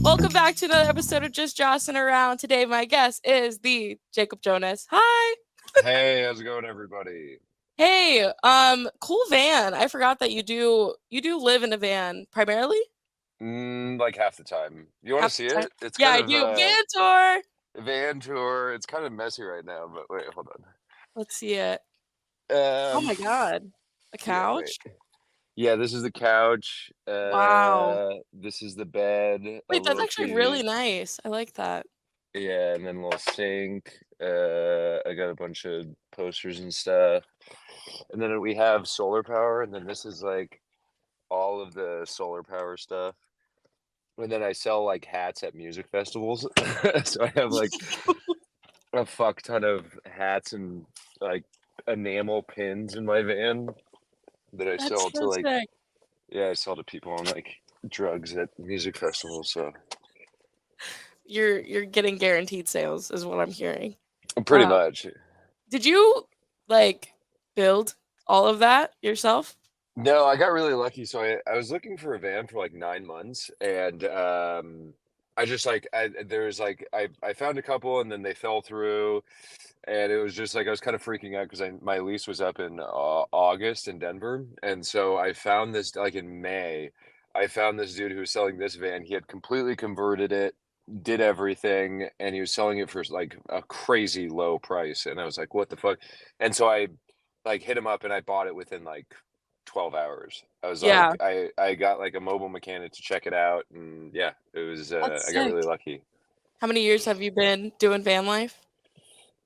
Welcome back to another episode of Just Jossin Around. Today, my guest is the Jacob Jonas. Hi. Hey, how's it going, everybody? Hey, cool van. I forgot that you do live in a van primarily. Like half the time. You want Half to the see time. it? It's Yeah, kind I of do. Van tour. van tour. It's kind of messy right now, but wait, hold Let's see it. on. Oh my God. A Yeah, wait. couch. Yeah, this is the couch. Wow. This is the bed, a Wait, that's little actually really TV. nice. I like that. Yeah, and then a little sink. I got a bunch of posters and stuff. And then we have solar power, and then this is like all of the solar power stuff. And then I sell like hats at music festivals. So I have like a fuck ton of hats and like enamel pins in my van that I That's sell to so like, sick. yeah, I sell to people on like drugs at music festivals. So You're getting guaranteed sales, is what I'm hearing. pretty Uh, much. did you like build all of that yourself? No, I got really lucky. So I was looking for a van for like 9 months, and I just like there's like I found a couple and then they fell through, and it was just like I was kind of freaking out because my lease was up in August in Denver, and so I found this like in May. I found this dude who was selling this van. He had completely converted it, did everything, and he was selling it for like a crazy low price. And I was like, "What the fuck?" And so I like hit him up and I bought it within like 12 hours. I was Yeah, like, I got like a mobile mechanic to check it out, and yeah, it was that's I got sick. really lucky. How many years have you been doing van life?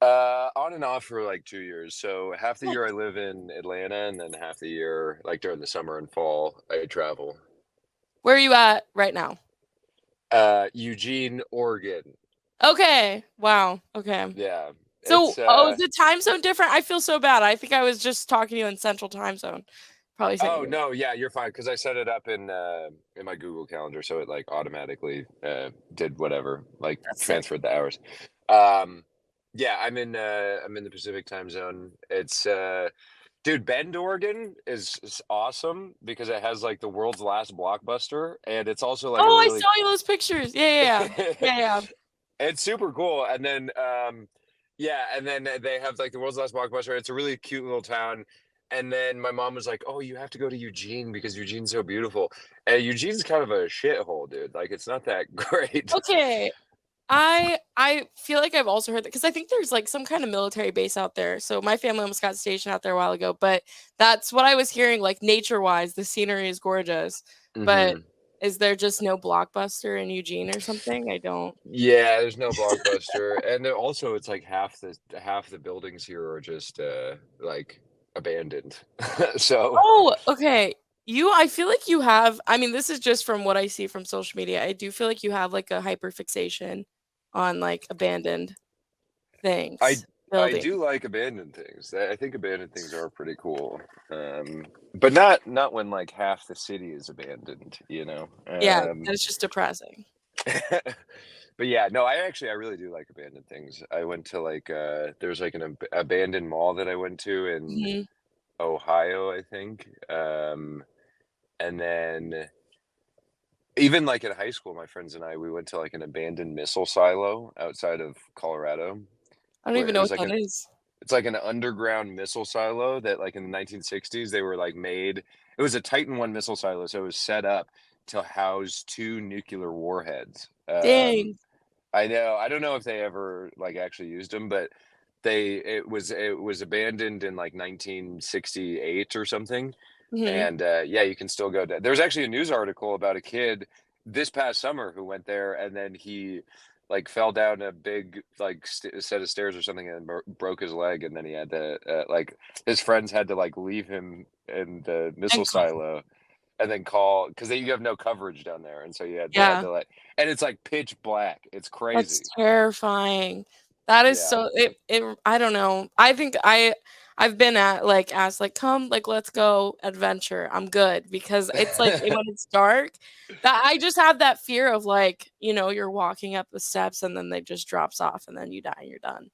On and off for like 2 years. So half the Nice. year I live in Atlanta, and then half the year, like during the summer and fall, I travel. Where are you at right now? Eugene, Oregon. Okay. Wow. Okay. Yeah, So, it's is the time zone different? I feel so bad. I think I was just talking to you in Central Time Zone. Probably saying oh you. no, yeah, you're fine because I set it up in my Google Calendar, so it like automatically did whatever, like That's sick. transferred the hours. Um, yeah, I'm in the Pacific time zone. It's dude, Bend, Oregon is awesome because it has like the world's last Blockbuster, and it's also like a Oh, I really saw you those pictures. Yeah, yeah, yeah. Yeah, yeah. it's super cool. And then yeah, and then they have like the world's last Blockbuster. It's a really cute little town. And then my mom was like, "Oh, you have to go to Eugene because Eugene's so beautiful." And Eugene's kind of a shithole, dude. Like it's not that great. Okay. I feel like I've also heard that because I think there's like some kind of military base out there. So my family almost got stationed out there a while ago, but that's what I was hearing. Like nature wise, the scenery is gorgeous, but Hmm. is there just no Blockbuster in Eugene or something? I don't. Yeah, there's no Blockbuster, and then also it's like half the buildings here are just like abandoned. So Oh, okay. I feel like you have, I mean, this is just from what I see from social media. I do feel like you have like a hyper fixation on like abandoned I things, I buildings. do like abandoned things. I think abandoned things are pretty cool, but not when like half the city is abandoned, you know. Yeah, that's just depressing. But yeah, no, I really do like abandoned things. I went to like there's like an abandoned mall that I went to in Mhm. Ohio, I think, and then even like in high school, my friends and I we went to like an abandoned missile silo outside of Colorado, I don't where even it know was what like that an is. it's like an underground missile silo that like in the 1960s they were like made. It was a Titan 1 missile silo, so it was set up to house two nuclear warheads. Dang. I know. I don't know if they ever like actually used them, but it was abandoned in like 1968 or something. Mhm. And yeah, you can still go there. There was actually a news article about a kid this past summer who went there, and then he like fell down a big like set of stairs or something and broke his leg, and then he had to like his friends had to like leave him in the missile And co silo and then call because you have no coverage down there, and so they had yeah, to like, and it's like pitch black. It's that's crazy. terrifying. That is Yeah. so it I don't know. I think I've been at like asked like come like let's go adventure. I'm good because it's like when it's dark that I just have that fear of like, you're walking up the steps and then they just drops off and then you die and you're done.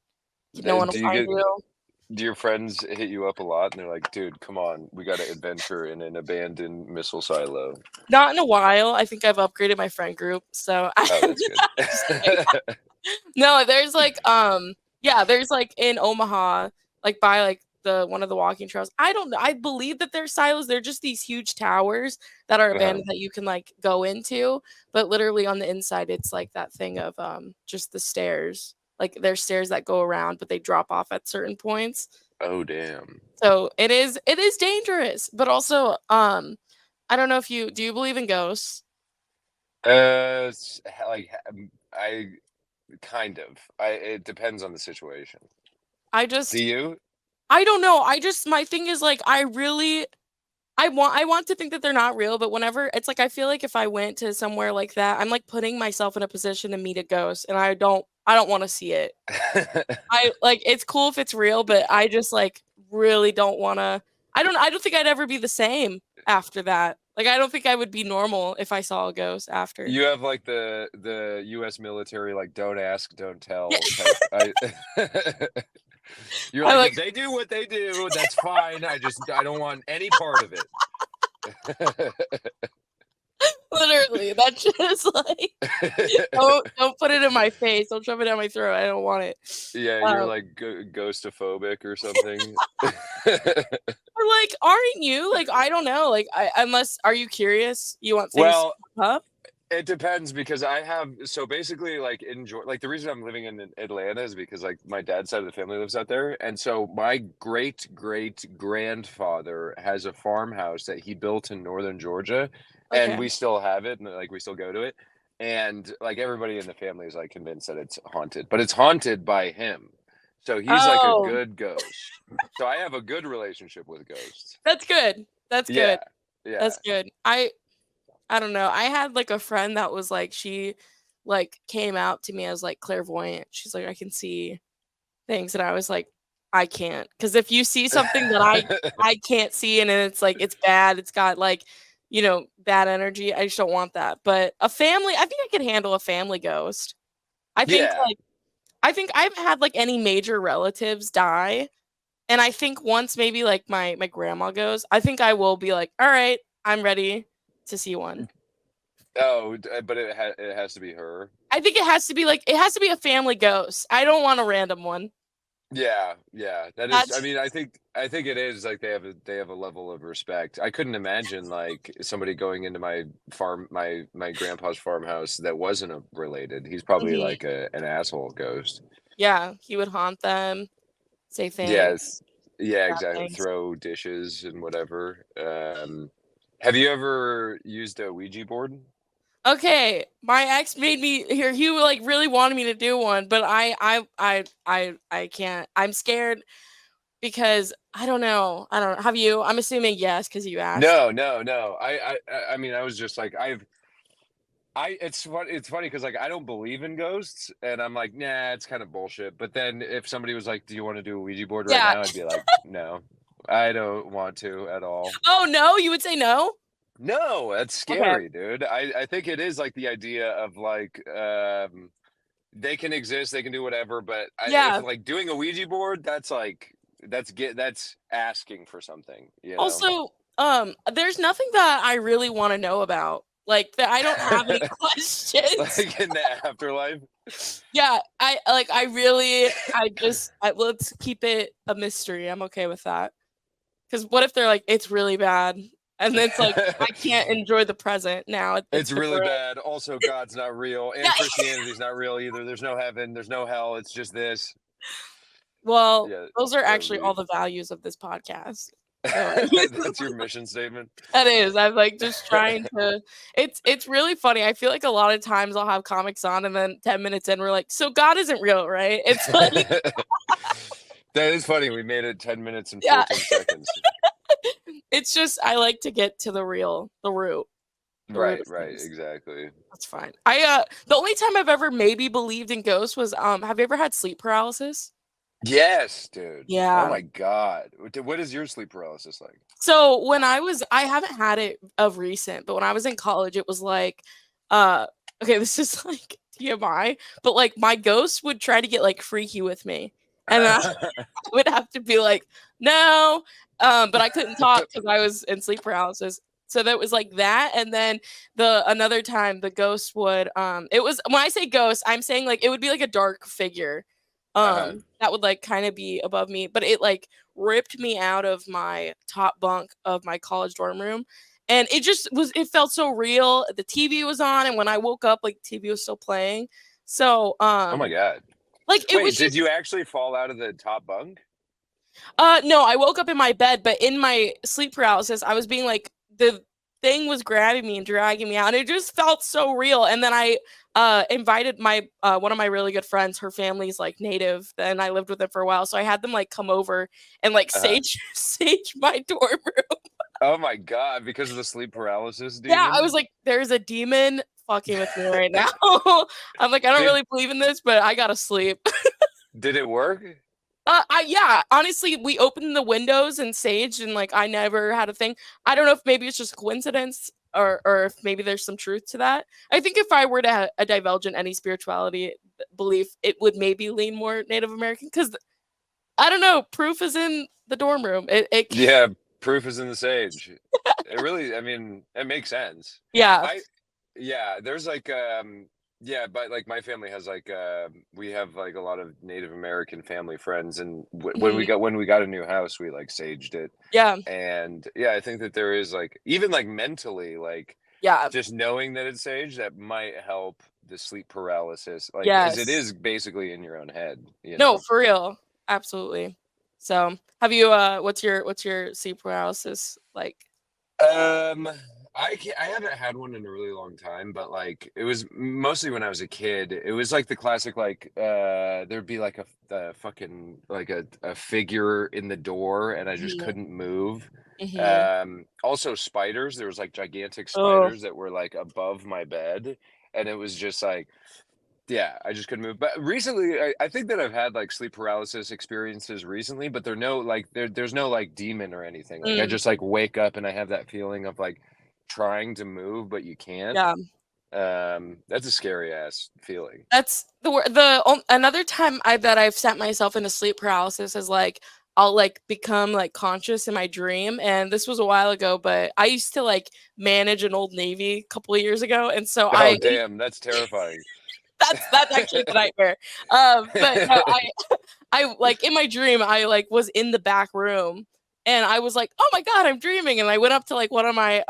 No one will Do you find get you. Do your friends hit you up a lot and they're like, dude, come on, we got to adventure in an abandoned missile silo? Not in a while. I think I've upgraded my friend group, so Oh, I'm that's good. just kidding. No, there's like yeah, there's like in Omaha, like by like the one of the walking trails. I don't know. I believe that they're silos. They're just these huge towers that are Uh-huh. abandoned that you can like go into, but literally on the inside it's like that thing of just the stairs. Like there's stairs that go around, but they drop off at certain points. Oh, damn. So it is dangerous, but also I don't know if you do you believe in ghosts? Like I kind of. It depends on the situation. I Do just you? I don't know. I just my thing is like I want to think that they're not real, but whenever it's like I feel like if I went to somewhere like that, I'm like putting myself in a position to meet a ghost and I don't want to see it. I like it's cool if it's real, but I just like really don't want to I don't think I'd ever be the same after that. Like I don't think I would be normal if I saw a ghost after. You have like the U.S. military, like don't ask, don't Yeah. tell type. You're I like, like if they do what they do, that's fine. I don't want any part of it. literally that's just like don't put it in my face. Don't shove it down my throat. I don't want it. Yeah, you're Um, like ghostophobic or something. Or like, aren't you? Like, I don't know. Like, unless are you curious? You want things to Well, pop up? it depends because I have so basically like like the reason I'm living in Atlanta is because like my dad's side of the family lives out there, and so my great great grandfather has a farmhouse that he built in northern Georgia, and Okay. we still have it, and like we still go to it, and like everybody in the family is like convinced that it's haunted, but it's haunted by him. So he's like a Oh, good ghost. So I have a good relationship with ghosts. that's good. That's good. Yeah. Yeah. That's good. I don't know. I had like a friend that was like she like came out to me as like clairvoyant. She's like I can see things, and I was like I can't because if you see something that I can't see and it's like it's bad, it's got like bad energy. I just don't want that. But a family, I think I could handle a family ghost. I think Yeah. like I think I haven't had like any major relatives die, and I think once maybe like my grandma goes, I think I will be like, all right, I'm ready to see one. Oh, but it has to be her. I think it has to be a family ghost. I don't want a random one. Yeah, yeah. That is, I That's mean, I think it is like they have a level of respect. I couldn't imagine like somebody going into my grandpa's farmhouse that wasn't related. He's probably mhm. like an asshole ghost. Yeah, he would haunt them, say things, Yes. Yeah, bad exactly. things. Throw dishes and whatever. Have you ever used a Ouija board? Okay, my ex made me here. He like really wanted me to do one, but I can't. I'm scared because I don't know. I don't know. Have you? I'm assuming yes because you asked. No, no, no. I mean, I was just like, it's funny because like I don't believe in ghosts, and I'm like, nah, it's kind of bullshit. But then if somebody was like, "Do you want to do a Ouija board right Yeah. now?" I'd be like, "No, I don't want to at all." Oh no, you would say no? No, that's Okay. scary, dude. I think it is like the idea of like they can exist, they can do whatever, but if Yeah. like doing a Ouija board, that's like that's asking for something, you know. Also, there's nothing that I really want to know about. Like that I don't have any questions. Like in the afterlife. Yeah, I let's keep it a mystery. I'm okay with that. Cuz what if they're like it's really bad and then it's like I can't enjoy the present now. It's It's really different. bad. Also, God's not real, Yeah. and Christianity's not real either. There's no heaven. There's no hell. It's just this. Well, Yeah, those are that would actually be. all the values of this podcast. So That's your mission statement. that is. I'm like just trying to it's really funny. I feel like a lot of times I'll have comics on and then 10 minutes in we're like, "So God isn't real, right?" It's like That is funny. We made it 10 minutes and yeah. 14 seconds. It's just I like to get to the root Right, of right, things. exactly. That's fine. The only time I've ever maybe believed in ghosts was have you ever had sleep paralysis? Yes, dude. Oh Yeah. my God. What is your sleep paralysis like? So when I haven't had it of recent, but when I was in college, it was like, uh, okay, this is like TMI, but like my ghost would try to get like freaky with me. And I would have to be like, "No," but I couldn't talk because I was in sleep paralysis. So that was like that, and then another time the ghost would, it was when I say ghost, I'm saying, like, it would be like a dark figure, Uh-huh. that would, like, kinda be above me, but it, like, ripped me out of my top bunk of my college dorm room, and it felt so real. The TV was on, and when I woke up, like, TV was still playing. So, Oh my God. like, it was Wait, did just you actually fall out of the top bunk? no, I woke up in my bed, but in my sleep paralysis, I was being like the thing was grabbing me and dragging me out, and it just felt so real. And then I invited my one of my really good friends, her family's like native, and I lived with them for a while, so I had them like come over and like Uh-huh. sage my dorm room. Oh my God, because of the sleep paralysis Yeah, I was demon? like, there's a demon fucking with me right now. I'm like, I don't Did really believe in this, but I gotta sleep. did it work? Yeah, honestly, we opened the windows and saged, and like I never had a thing. I don't know if maybe it's just coincidence, or if maybe there's some truth to that. I think if I were to divulge in any spirituality belief, it would maybe lean more Native American because I don't know. Proof is in the dorm room. It Yeah, proof is in the sage. It really, I mean, it makes sense. yeah. I Yeah, there's like yeah, but like my family has like we have like a lot of Native American family friends, and Mhm. when we got a new house, we like saged it. Yeah. And yeah, I think that there is like even like mentally like Yeah. just knowing that it's sage that might help the sleep paralysis, like because it Yes. is basically in your own head, you No, know. for real. Absolutely. So, have you what's your sleep paralysis like? Um, I haven't had one in a really long time, but like it was mostly when I was a kid. It was like the classic like there'd be like a fucking like a figure in the door and I just Mhm. couldn't move. Mhm. Also spiders. There was like gigantic Oh, spiders that were like above my bed, and it was just like yeah, I just couldn't move. But recently, I think that I've had like sleep paralysis experiences recently, but there's no like demon or anything. Like I mm, just like wake up and I have that feeling of like trying to move, but you can't. yeah. That's a scary ass feeling. That's another time I've set myself into sleep paralysis is, like, I'll, like, become, like, conscious in my dream, and this was a while ago, but I used to, like, manage an Old Navy a couple of years ago, and so Oh I damn, that's terrifying. that's actually the nightmare. But no, I like in my dream, I like was in the back room and I was like, "Oh my god, I'm dreaming." And I went up to like one of my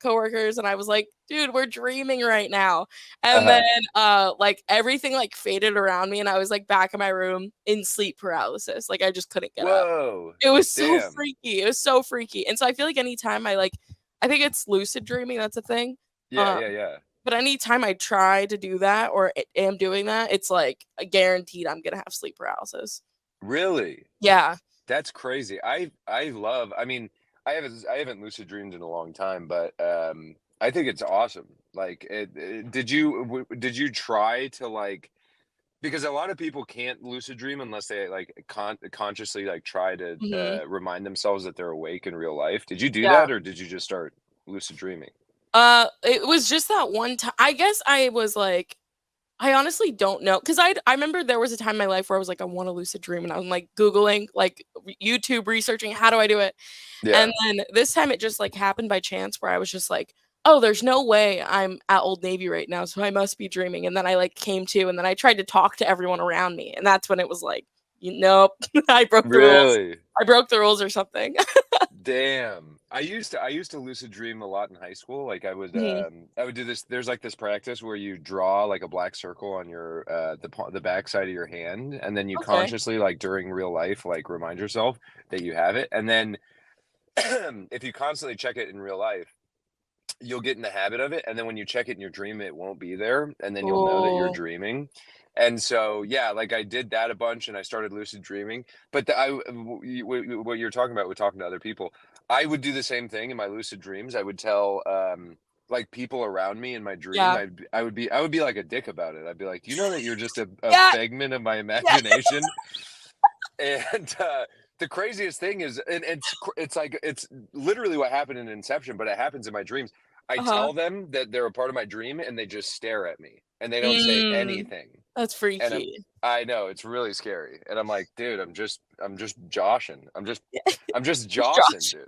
coworkers and I was like, "Dude, we're dreaming right now." And then Uh-huh. like everything like faded around me and I was like back in my room in sleep paralysis. Like I just couldn't get up. Whoa. It was so Damn. freaky. It was so freaky. And so I feel like anytime I think it's lucid dreaming, that's a thing. Yeah, Um yeah, yeah. but anytime I try to do that or am doing that, it's like guaranteed I'm gonna have sleep paralysis. Really? Yeah. That's crazy. I love. I mean, I haven't lucid dreamed in a long time, but I think it's awesome. Like, did you try to like because a lot of people can't lucid dream unless they like consciously like try to Mhm. remind themselves that they're awake in real life. Did you do Yeah. that, or did you just start lucid dreaming? It was just that one time. I guess I was like, I honestly don't know because I remember there was a time in my life where I was like, I want to lucid dream, and I'm like googling, like YouTube researching, how do I do it? And Yeah. then this time it just like happened by chance where I was just like, oh, there's no way I'm at Old Navy right now, so I must be dreaming. And then I like came to, and then I tried to talk to everyone around me, and that's when it was like, nope, I broke the rules. Really? I broke the rules or something. Damn. I used to lucid dream a lot in high school. Like Mhm. I would do this there's like this practice where you draw like a black circle on your the back side of your hand, and then you Okay. consciously like during real life like remind yourself that you have it. And then if you constantly check it in real life, you'll get in the habit of it, and then when you check it in your dream it won't be there, and then you'll know that you're Oh, dreaming. And so yeah, like I did that a bunch and I started lucid dreaming. But what you're talking about with talking to other people, I would do the same thing in my lucid dreams. I would tell like people around me in my dream, yeah. I would be like a dick about it. I'd be like, do you know that you're just a Yeah, figment of my yeah. imagination? And the craziest thing is, and it's like it's literally what happened in Inception, but it happens in my dreams. I Uh-huh. tell them that they're a part of my dream, and they just stare at me. and they don't say Mm, anything. that's And freaky. I know it's really scary. And I'm like, dude, I'm just joshing. I'm just jossing, Josh. dude.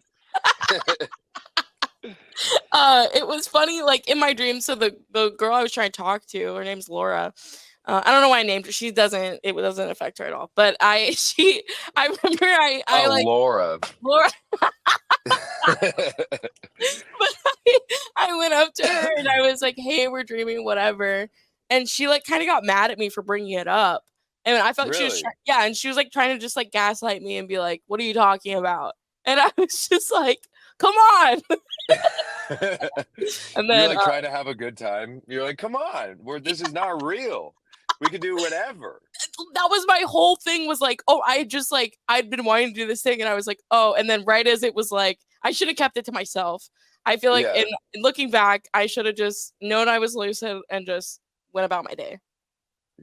It was funny, like in my dreams. So the girl I was trying to talk to, her name's Laura. I don't know why I named her. She doesn't. It doesn't affect her at all. But I remember I Oh, like Laura. Laura. But I went up to her and I was like, "Hey, we're dreaming, whatever." And she like kind of got mad at me for bringing it up. And I felt like she was Really? yeah, and she was like trying to just like gaslight me and be like, "What are you talking about?" And I was just like, "Come on." And You're then like trying to have a good time. You're like, come on, this is not real. We can do whatever. that was my whole thing was like, oh, I just like I'd been wanting to do this thing and I was like, oh, and then right as it was like, I should have kept it to myself. I feel like Yeah. in looking back, I should have just known I was lucid and just went about my day.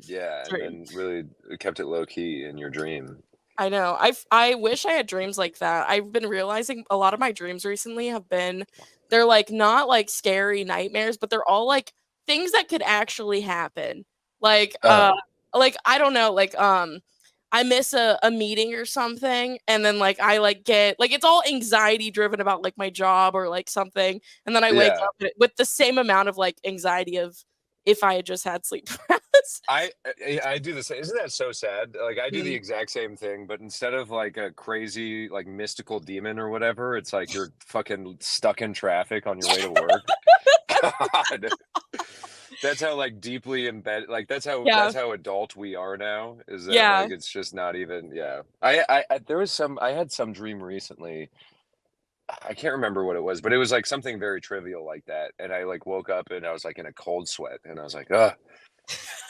Yeah. And Dream. then really kept it low key in your dream. I know. I wish I had dreams like that. I've been realizing a lot of my dreams recently have been they're like not like scary nightmares, but they're all like things that could actually happen. Like Uh like I don't know, like I miss a meeting or something and then like I like get like it's all anxiety driven about like my job or like something and then I wake yeah. up with the same amount of like anxiety of if I had just had sleep paralysis. I do the same. Isn't that so sad? Like I do the Mm. exact same thing, but instead of like a crazy like mystical demon or whatever, it's like you're fucking stuck in traffic on your way to work. God. That's how like deeply embedded like Yeah. that's how adult we are now, is that Yeah. like it's just not even yeah. I there was some I had some dream recently. I can't remember what it was, but it was like something very trivial like that. And I like woke up and I was like in a cold sweat and I was like, ugh.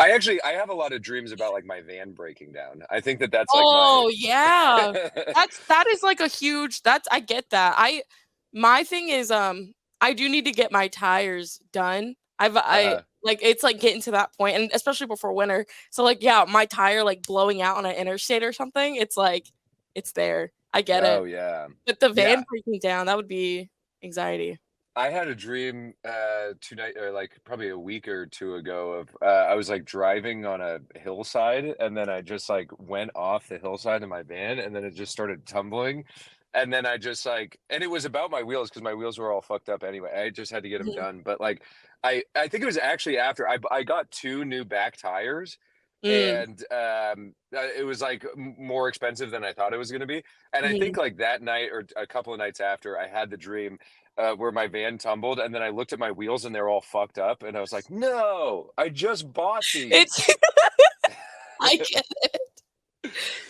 I have a lot of dreams about like my van breaking down. I think that that's like my Oh, yeah. That is like a huge that's I get that. My thing is I do need to get my tires done. I uh like it's like getting to that point and especially before winter. So like yeah, my tire like blowing out on an interstate or something, it's like it's there. I get it. oh yeah. But the Yeah. van breaking down, that would be anxiety. I had a dream tonight or like probably a week or two ago of I was like driving on a hillside and then I just like went off the hillside in my van and then it just started tumbling and then I just like and it was about my wheels because my wheels were all fucked up anyway. I just had to get them Mhm. done, but like I think it was actually after I got two new back tires Mm, and it was like more expensive than I thought it was going to be. And I think mhm. like that night or a couple of nights after I had the dream where my van tumbled, and then I looked at my wheels and they're all fucked up, and I was like, "No, I just bought It's these." I get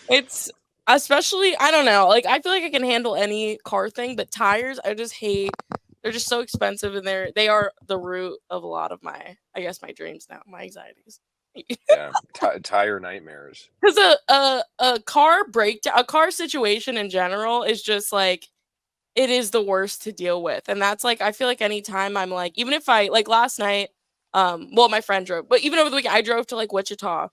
it's especially I don't know, like, I feel like I can handle any car thing, but tires, I just hate they're just so expensive and they are the root of a lot of my I guess my dreams now, my anxieties. Yeah, tire nightmares. Because a car breakdown a car situation in general is just, like it is the worst to deal with, and that's, like I feel like anytime I'm, like even if I like, last night, well, my friend drove, but even over the weekend, I drove to, like, Wichita.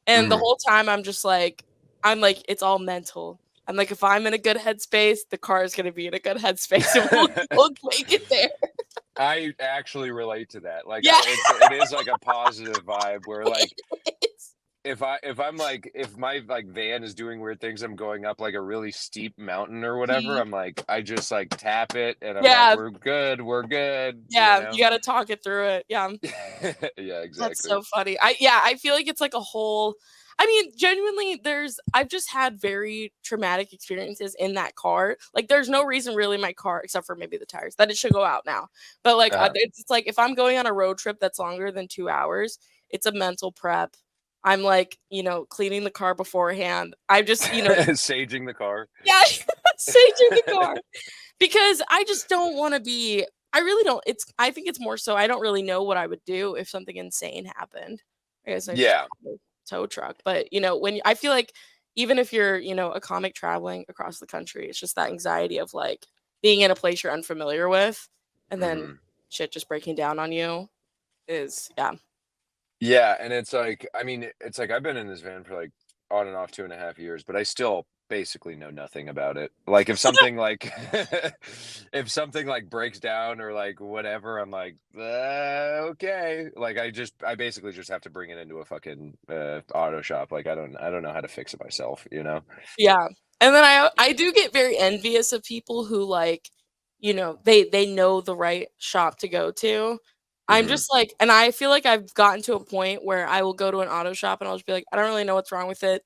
And the Mhm. whole time I'm like, it's all mental. I'm like, if I'm in a good headspace, the car is gonna be in a good headspace and we'll make it there. I actually relate to that. Like, Yeah. it is like a positive vibe where like It's if I'm like if my like van is doing weird things, I'm going up like a really steep mountain or whatever. Mhm. I'm like I just like tap it and I'm like Yeah, we're good, you yeah, know. you gotta talk it through it. Yeah, Yeah, that's exactly. so funny. I feel like it's like a whole I mean, genuinely, I've just had very traumatic experiences in that car. Like, there's no reason really in my car, except for maybe the tires, that it should go out now. But like, Uh-huh. it's like if I'm going on a road trip that's longer than 2 hours, it's a mental prep. I'm like, cleaning the car beforehand. I just, Saging the car. yeah, saging the car because I just don't want to be. I really don't. I think it's more so I don't really know what I would do if something insane happened. I guess I just Yeah. call it tow truck. But I feel like even if you're a comic traveling across the country, it's just that anxiety of like being in a place you're unfamiliar with, and then Mhm. shit just breaking down on you is yeah. Yeah, and it's like I mean, it's like I've been in this van for like on and off 2.5 years, but I still basically know nothing about it. Like if something like if something like breaks down or like whatever, I'm like, okay. Like I basically just have to bring it into a fucking auto shop. Like I don't know how to fix it myself, you know? Yeah. And then I do get very envious of people who like, they know the right shop to go to. I'm Hmm. just like, and I feel like I've gotten to a point where I will go to an auto shop and I'll just be like, I don't really know what's wrong with it.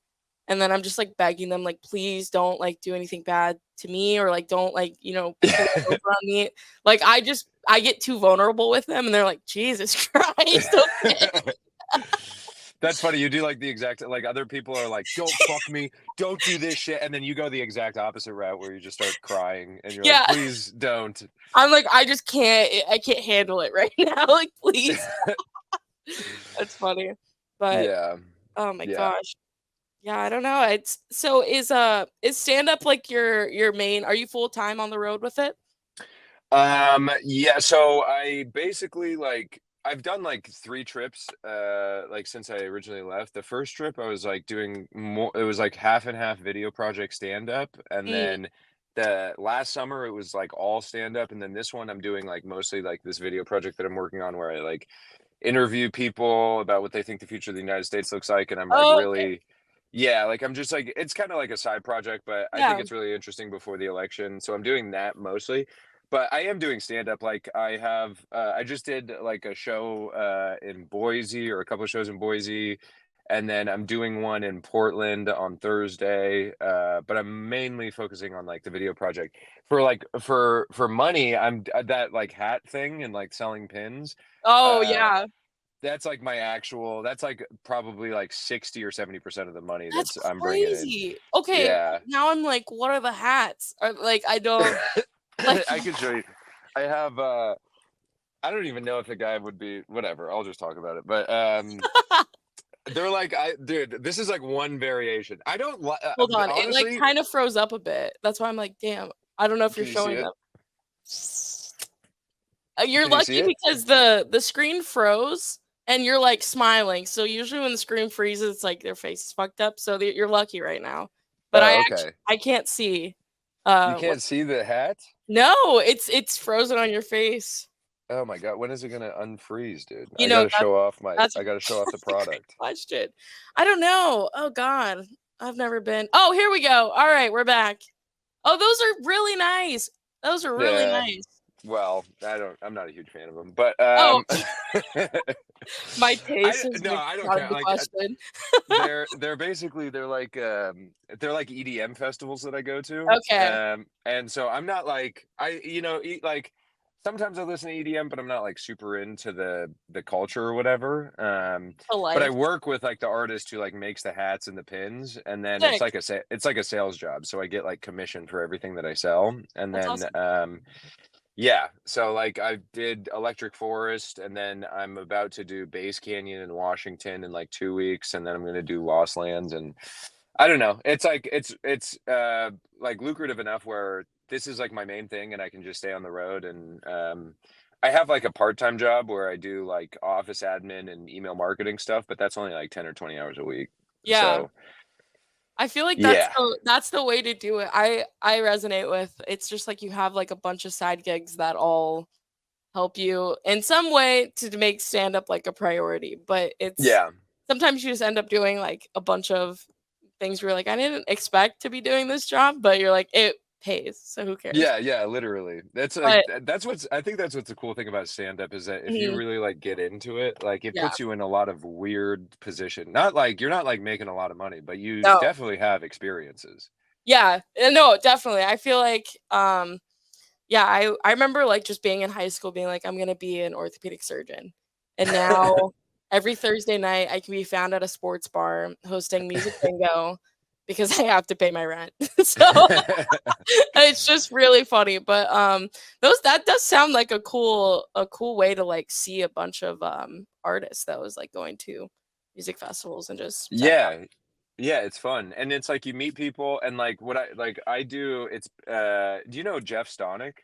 And then I'm just like begging them, like, please don't like do anything bad to me or like don't like, pull it over on me. Like I get too vulnerable with them and they're like, Jesus Christ, okay. That's funny. You do like the exact like other people are like, "Don't fuck me, don't do this shit," and then you go the exact opposite route where you just start crying and you're like, Yeah. "Please don't." I'm like, I can't handle it right now. Like, please. That's funny. But Yeah, oh my yeah. gosh. Yeah, I don't know. It's so is stand up like your main, are you full time on the road with it? Yeah, so I basically like I've done like 3 trips like since I originally left. The first trip I was like doing more it was like half and half video project stand up, and Mm. then the last summer it was like all stand up, and then this one I'm doing like mostly like this video project that I'm working on where I like interview people about what they think the future of the United States looks like, and I'm like Oh, okay. really yeah, like I'm just like it's kind of like a side project, but I think Yeah. it's really interesting before the election. So I'm doing that mostly. But I am doing stand up. Like I just did like a show in Boise or a couple of shows in Boise, and then I'm doing one in Portland on Thursday. But I'm mainly focusing on like the video project for like for money. I'm that like hat thing and like selling pins. Oh, Uh, yeah. that's like my actual that's like probably like 60 or 70% of the money That's that's I'm bringing in. crazy. Okay, Yeah. now I'm like, what are the hats? Or like I don't like I can show you. I have I don't even know if the guy would be whatever. I'll just talk about it. But they're like I dude, this is like one variation. I don't hold on. It like honestly, kind of froze up a bit. That's why I'm like, damn. I don't know if you're can you see showing it? them. You're Can you see lucky it? because the screen froze and you're like smiling. So usually when the screen freezes, it's like their face is fucked up. So you're lucky right now. But Oh, okay. I can't see. You What? can't see the hat? No, it's frozen on your face. Oh my god, when is it gonna unfreeze, dude? You know that that's I gotta show off the a great product. question. I don't know. Oh God, I've never been. Oh, here we go. All right, we're back. Oh, those are really nice. Those are really Yeah. nice. Well, I'm not a huge fan of them, but Oh, my I taste has no, been I don't out of care. the Like question. they're basically they're like EDM festivals that I go to. Okay, And so I'm not like like sometimes I listen to EDM, but I'm not like super into the culture or whatever. for But I life. work with like the artist who like makes the hats and the pins, and then it's Sick. like it's like a sales job. So I get like commission for everything that I sell, and That's then awesome. yeah, so like I did Electric Forest, and then I'm about to do Base Canyon in Washington in like 2 weeks, and then I'm gonna do Lost Lands, and I don't know. It's like it's like lucrative enough where this is like my main thing, and I can just stay on the road, and I have like a part-time job where I do like office admin and email marketing stuff, but that's only like 10 or 20 hours a week. Yeah. So I feel like yeah, that's the way to do it. I resonate with it's just like you have like a bunch of side gigs that all help you in some way to make stand up like a priority, but it's yeah. sometimes you just end up doing like a bunch of things where you're like I didn't expect to be doing this job, but you're like it pays, so who cares? Yeah, yeah, literally. That's like But that's what's I think that's what's the cool thing about stand up is that if you mhm, really like get into it, like it yeah, puts you in a lot of weird position. Not like you're not like making a lot of money, but you no, definitely have experiences. yeah, no, definitely. I feel like yeah, I remember, like, just being in high school being like, "I'm gonna be an orthopedic surgeon." And now every Thursday night, I can be found at a sports bar hosting music bingo because I have to pay my rent. So, it's just really funny, but, those that does sound like a cool way to, like, see a bunch of, artists that was, like, going to music festivals and just check out. Yeah. Yeah, it's fun. And it's like you meet people and like what I do, it's do you know Jeff Stonick?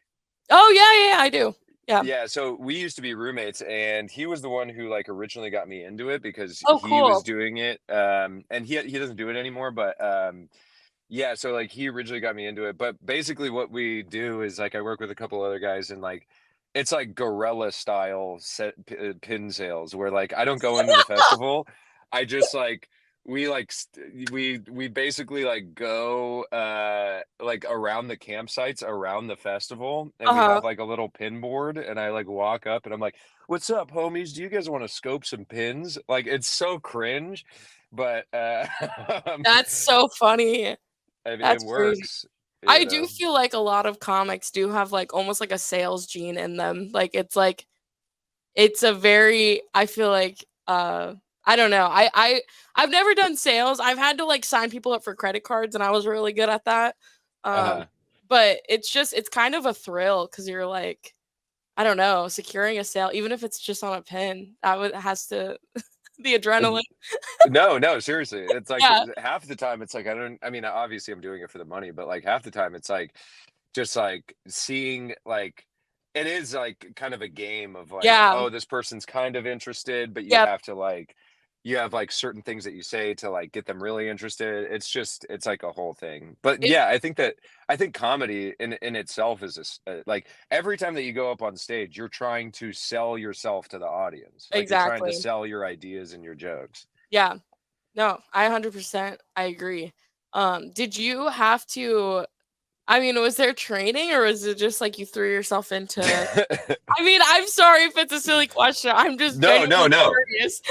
Oh, yeah, yeah, yeah, I do. Yeah. Yeah, so we used to be roommates, and he was the one who like originally got me into it because Oh, he was cool. doing it, and he doesn't do it anymore, but Yeah, so like he originally got me into it, but basically what we do is like I work with a couple other guys and like it's like guerrilla style pin sales where like I don't go into the festival. I just we basically like go like around the campsites around the festival and we Uh-huh. have like a little pin board and I like walk up and I'm like, "What's up, homies? Do you guys want to scope some pins?" Like it's so cringe, but That's so funny. I mean, it That's crazy. works, I you do know. feel like a lot of comics do have, like, almost like a sales gene in them. Like, it's a very I feel like, I don't know. I've never done sales. I've had to, like, sign people up for credit cards, and I was really good at that. Um, Uh-huh. but it's kind of a thrill because 'cause you're like, I don't know, securing a sale, even if it's just on a pin, that would has to the adrenaline. No, no, seriously. It's like Yeah, half the time it's like I mean, obviously I'm doing it for the money, but like half the time it's like just like seeing like it is like kind of a game of like, yeah, oh, this person's kind of interested, but you yep. have to like you have like certain things that you say to like get them really interested. It's like a whole thing. But It yeah, I think comedy in itself is like every time that you go up on stage, you're trying to sell yourself to the audience. Like you're trying to exactly. sell your ideas and your jokes. Yeah. No, I 100% I agree. Did you have to I mean, was there training or was it just like you threw yourself into I mean, I'm sorry if it's a silly question. I'm just No, no, genuinely no. curious.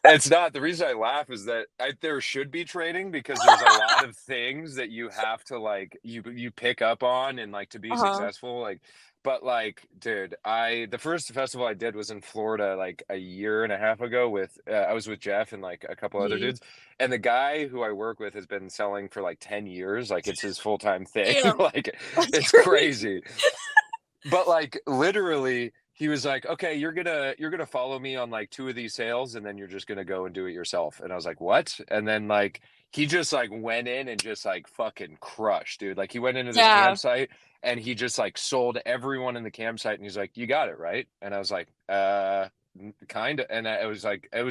It's not. The reason I laugh is that there should be training because there's a lot of things that you have to like you pick up on and like to be Uh-huh. successful. Like, but like, dude, I the first festival I did was in Florida like a year and a half ago with I was with Jeff and like a couple other Mhm. dudes, and the guy who I work with has been selling for like 10 years. Like, it's his full time thing. Damn, Like, that's it's crazy. crazy. But like literally he was like, okay, you're gonna follow me on like two of these sales and then you're just gonna go and do it yourself. And I was like, what? And then like he just like went in and just like fucking crushed, dude. Like he went into this Yeah. campsite and he just like sold everyone in the campsite and he's like, you got it, right? And I was like, kind of. And it was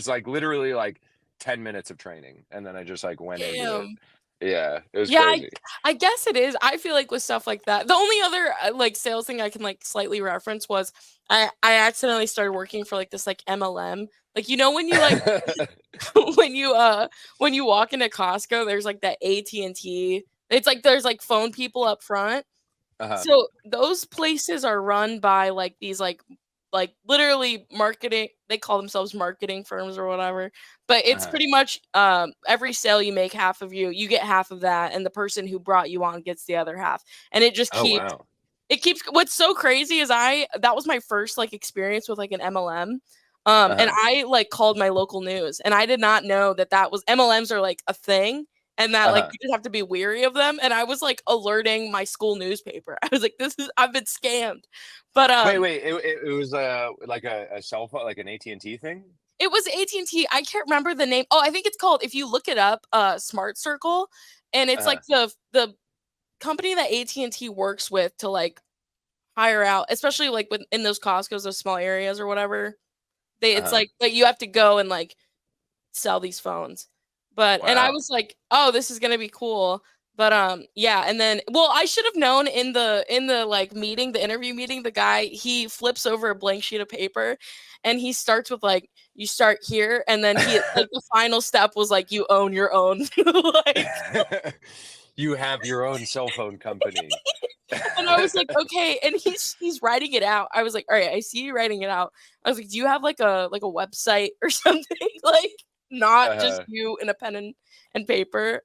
like literally like 10 minutes of training and then I just like went into it. Damn. Yeah, it was Yeah, crazy. I guess it is. I feel like with stuff like that, the only other like sales thing I can like slightly reference was I accidentally started working for like this like MLM. Like when you like when you when you walk into Costco, there's like that AT&T. It's like there's like phone people up front. Uh-huh. So those places are run by like these like literally marketing, they call themselves marketing firms or whatever. But it's Uh-huh. pretty much every sale you make half of you get half of that and the person who brought you on gets the other half. And Oh wow. it keeps what's so crazy is that was my first like experience with like an MLM. And Uh-huh. I like called my local news and I did not know that was MLMs are like a thing and that like Uh-huh. you just have to be weary of them. And I was like alerting my school newspaper. I was like, I've been scammed. But Wait, it was, like a cell phone, like an AT&T thing? it was AT&T. I can't remember the name. Oh, I think it's called, if you look it up, Smart Circle, and it's Uh-huh, like the company that AT&T works with to like hire out, especially like in those Costco's, those small areas or whatever. It's uh-huh. like you have to go and like sell these phones. And I Wow. was like, "Oh, this is gonna be cool." But yeah, and then well, I should have known in the like meeting, the interview meeting, the guy he flips over a blank sheet of paper, and he starts with like, "You start here," and then he like the final step was like, "You own your own," like, You have your own cell phone company. and I was like, "Okay," and he's writing it out. I was like, "All right, I see you writing it out." I was like, "Do you have like a website or something?" Like, not just Uh-huh, you and a pen and paper.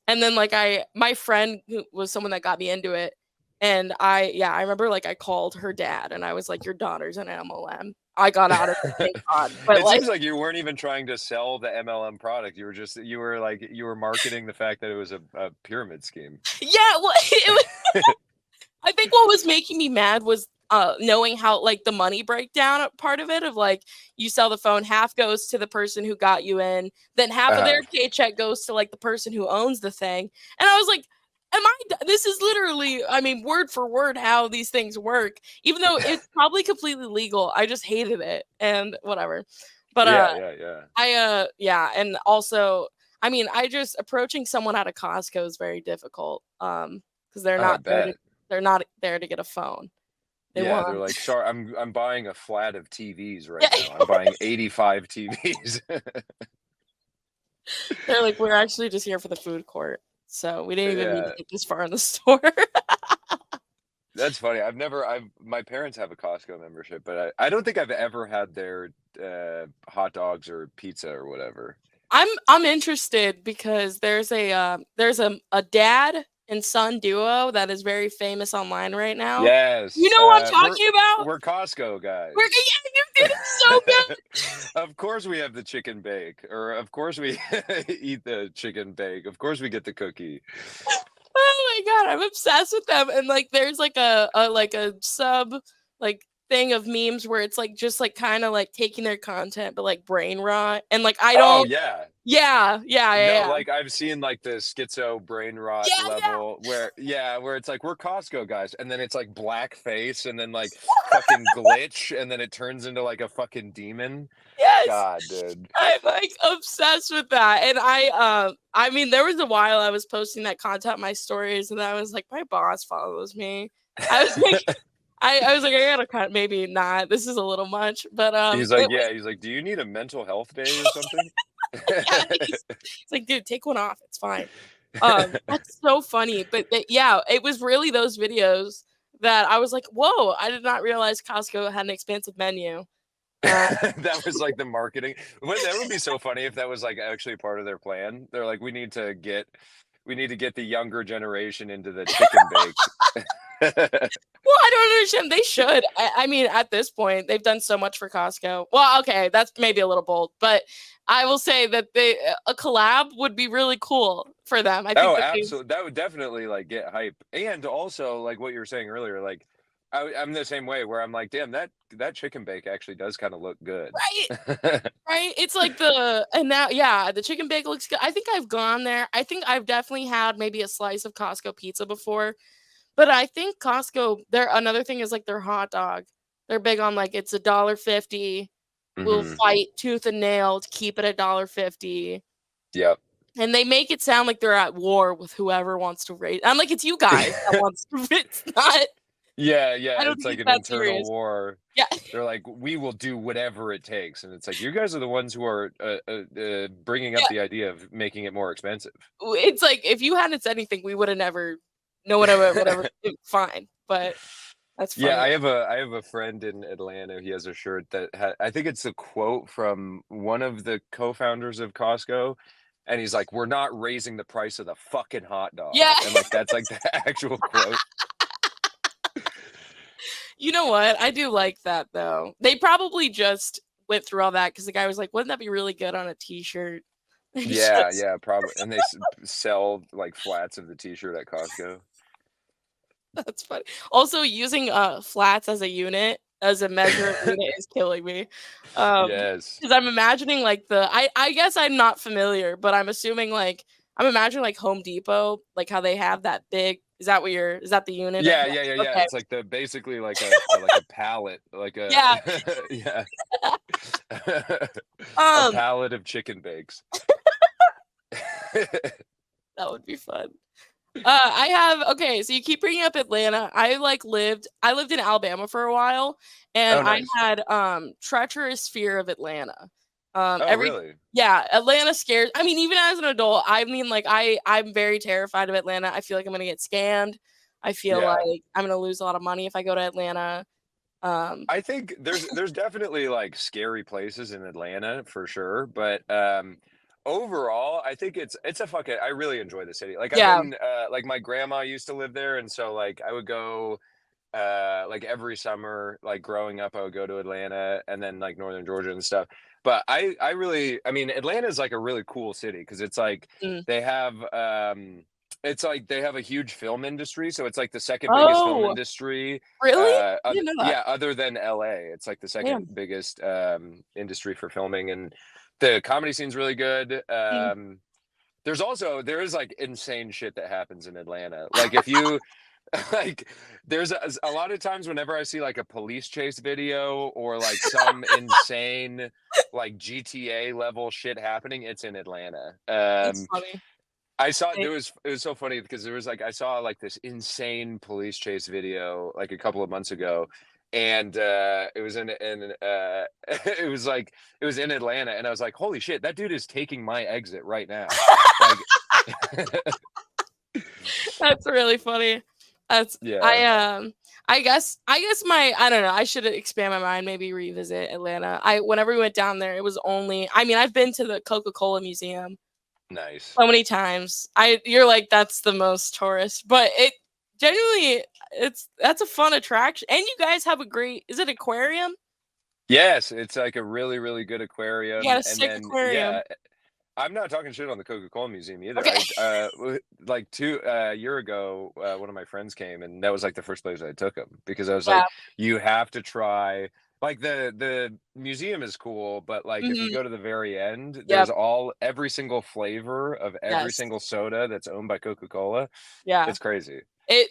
And then like my friend who was someone that got me into it, and I remember like I called her dad and I was like, "Your daughter's an MLM." I got out of it, thank God. But It like, seems like you weren't even trying to sell the MLM product, you were like you were marketing the fact that it was a pyramid scheme. yeah, well, I think what was making me mad was knowing how like the money breakdown part of it of like you sell the phone, half goes to the person who got you in, then half of Uh-huh. their paycheck goes to like the person who owns the thing. And I was like, this is literally, I mean, word for word how these things work, even though it's probably completely legal. I just hated it and whatever. But Yeah, yeah, yeah. yeah, and also I mean, I just approaching someone at a Costco is very difficult. Because Oh, I bet. they're not there to get a phone. They Yeah, they're want like, sorry, I'm buying a flat of TVs right yeah, now. I'm buying 85 TVs. they're like, we're actually just here for the food court. So we didn't even mean to Yeah, get this far in the store. that's funny. My parents have a Costco membership, but I don't think I've ever had their hot dogs or pizza or whatever. I'm interested because there's a dad and son duo that is very famous online right now. You Yes, know what I'm talking about? we're Costco guys. Yeah, you did it so good. Of course we have the chicken bake, or of course we eat the chicken bake. Of course we get the cookie. Oh my god, I'm obsessed with them. And like there's like a sub like thing of memes where it's like just like kind of like taking their content but like brain rot. And like I Oh don't yeah. No, yeah. like I've seen like the schizo brain rot Yeah. level where it's like we're Costco guys, and then it's like black face and then like fucking glitch and then it turns into like a fucking demon. Yes. God, dude. I'm like obsessed with that. And I mean there was a while I was posting that content in my stories and I was like my boss follows me. I was like I was like I gotta cut maybe not. This is a little much, but He's like, yeah, he's like, do you need a mental health day or something? yeah, it's like, dude, take one off. It's fine. That's so funny. But yeah, it was really those videos that I was like, whoa, I did not realize Costco had an expansive menu. That was like the marketing. That would be so funny if that was like actually part of their plan. They're like, we need to get the younger generation into the chicken bake. Well, I don't understand. They should. I mean, at this point, they've done so much for Costco. Well, okay, that's maybe a little bold, but I will say that a collab would be really cool for them. I think Oh, that they absolutely. That would definitely like get hype. And also like what you were saying earlier, like I'm the same way where I'm like, damn, that chicken bake actually does kind of look good. right. Right? It's like and now yeah, the chicken bake looks good. I think I've gone there. I think I've definitely had maybe a slice of Costco pizza before. But I think Costco, their another thing is like their hot dog. They're big on like it's $1.50. We'll Hmm. fight tooth and nail to keep it at $1.50. Yep. And they make it sound like they're at war with whoever wants to raise. I'm like, it's you guys that wants to. It's not. Yeah, I don't it's think like it's an that internal serious. war. Yeah, They're like, we will do whatever it takes, and it's like you guys are the ones who are bringing up yeah. the idea of making it more expensive. It's like if you hadn't said anything, we would have never. No one ever, whatever. Fine, but that's Yeah, funny. I have a friend in Atlanta. He has a shirt that I think it's a quote from one of the co-founders of Costco, and he's like, "We're not raising the price of the fucking hot dog," Yeah. and like that's like the actual quote. You know what? I do like that though. They probably just went through all that because the guy was like, "Wouldn't that be really good on a T-shirt?" They Yeah, just yeah, probably, and they sell like flats of the T-shirt at Costco. that's funny. Also, using flats as a unit as a measure of unit is killing me. Yes. Because I'm imagining like I guess I'm not familiar, but I'm assuming like I'm imagining like Home Depot, like how they have that big. Is that the unit of? Yeah. Okay. It's like the basically like a pallet, like a Yeah. yeah, a Um, pallet of chicken bakes. that would be fun. I have okay, so you keep bringing up Atlanta. I lived in Alabama for a while, and Oh, I nice. had treacherous fear of Atlanta. Oh, Every really? yeah, Atlanta scares. I mean, even as an adult, I mean, like I'm very terrified of Atlanta. I feel like I'm gonna get scammed. I feel Yeah. like I'm gonna lose a lot of money if I go to Atlanta. Um, I think there's definitely like scary places in Atlanta for sure, but overall, I think it's a fucking I really enjoy the city. Like I've yeah. been like my grandma used to live there, and so like I would go like every summer like growing up I would go to Atlanta and then like northern Georgia and stuff. But I really I mean Atlanta is like a really cool city because it's like Mm. they have it's like they have a huge film industry, so it's like the second biggest film Oh, industry. really? I didn't know that. Yeah, other than LA, it's like the second Damn. biggest industry for filming, and the comedy scene's really good. Mm. There is like insane shit that happens in Atlanta. Like if you like there's a lot of times whenever I see like a police chase video or like some insane like GTA level shit happening, it's in Atlanta. That's funny. I saw Hey. it was so funny because there was like I saw like this insane police chase video like a couple of months ago, and it was in it was like it was in Atlanta, and I was like, holy shit, that dude is taking my exit right now. Like That's really funny. That's yeah. I guess I don't know, I should expand my mind, maybe revisit Atlanta. Whenever we went down there, it was only I mean, I've been to the Coca-Cola Museum Nice. so many times. You're like, that's the most tourist, but it genuinely that's a fun attraction. And you guys have a great is it aquarium? Yes, it's like a really, really good You got aquarium, a and sick then aquarium. yeah, I'm not talking shit on the Coca-Cola Museum either. Okay. Like two year ago, one of my friends came, and that was like the first place I took him because I was Yeah. like, you have to try. Like the museum is cool, but like if you Mhm. go to the very end, Yep. there's every single flavor of every Yes. single soda that's owned by Coca-Cola. Yeah. It's crazy.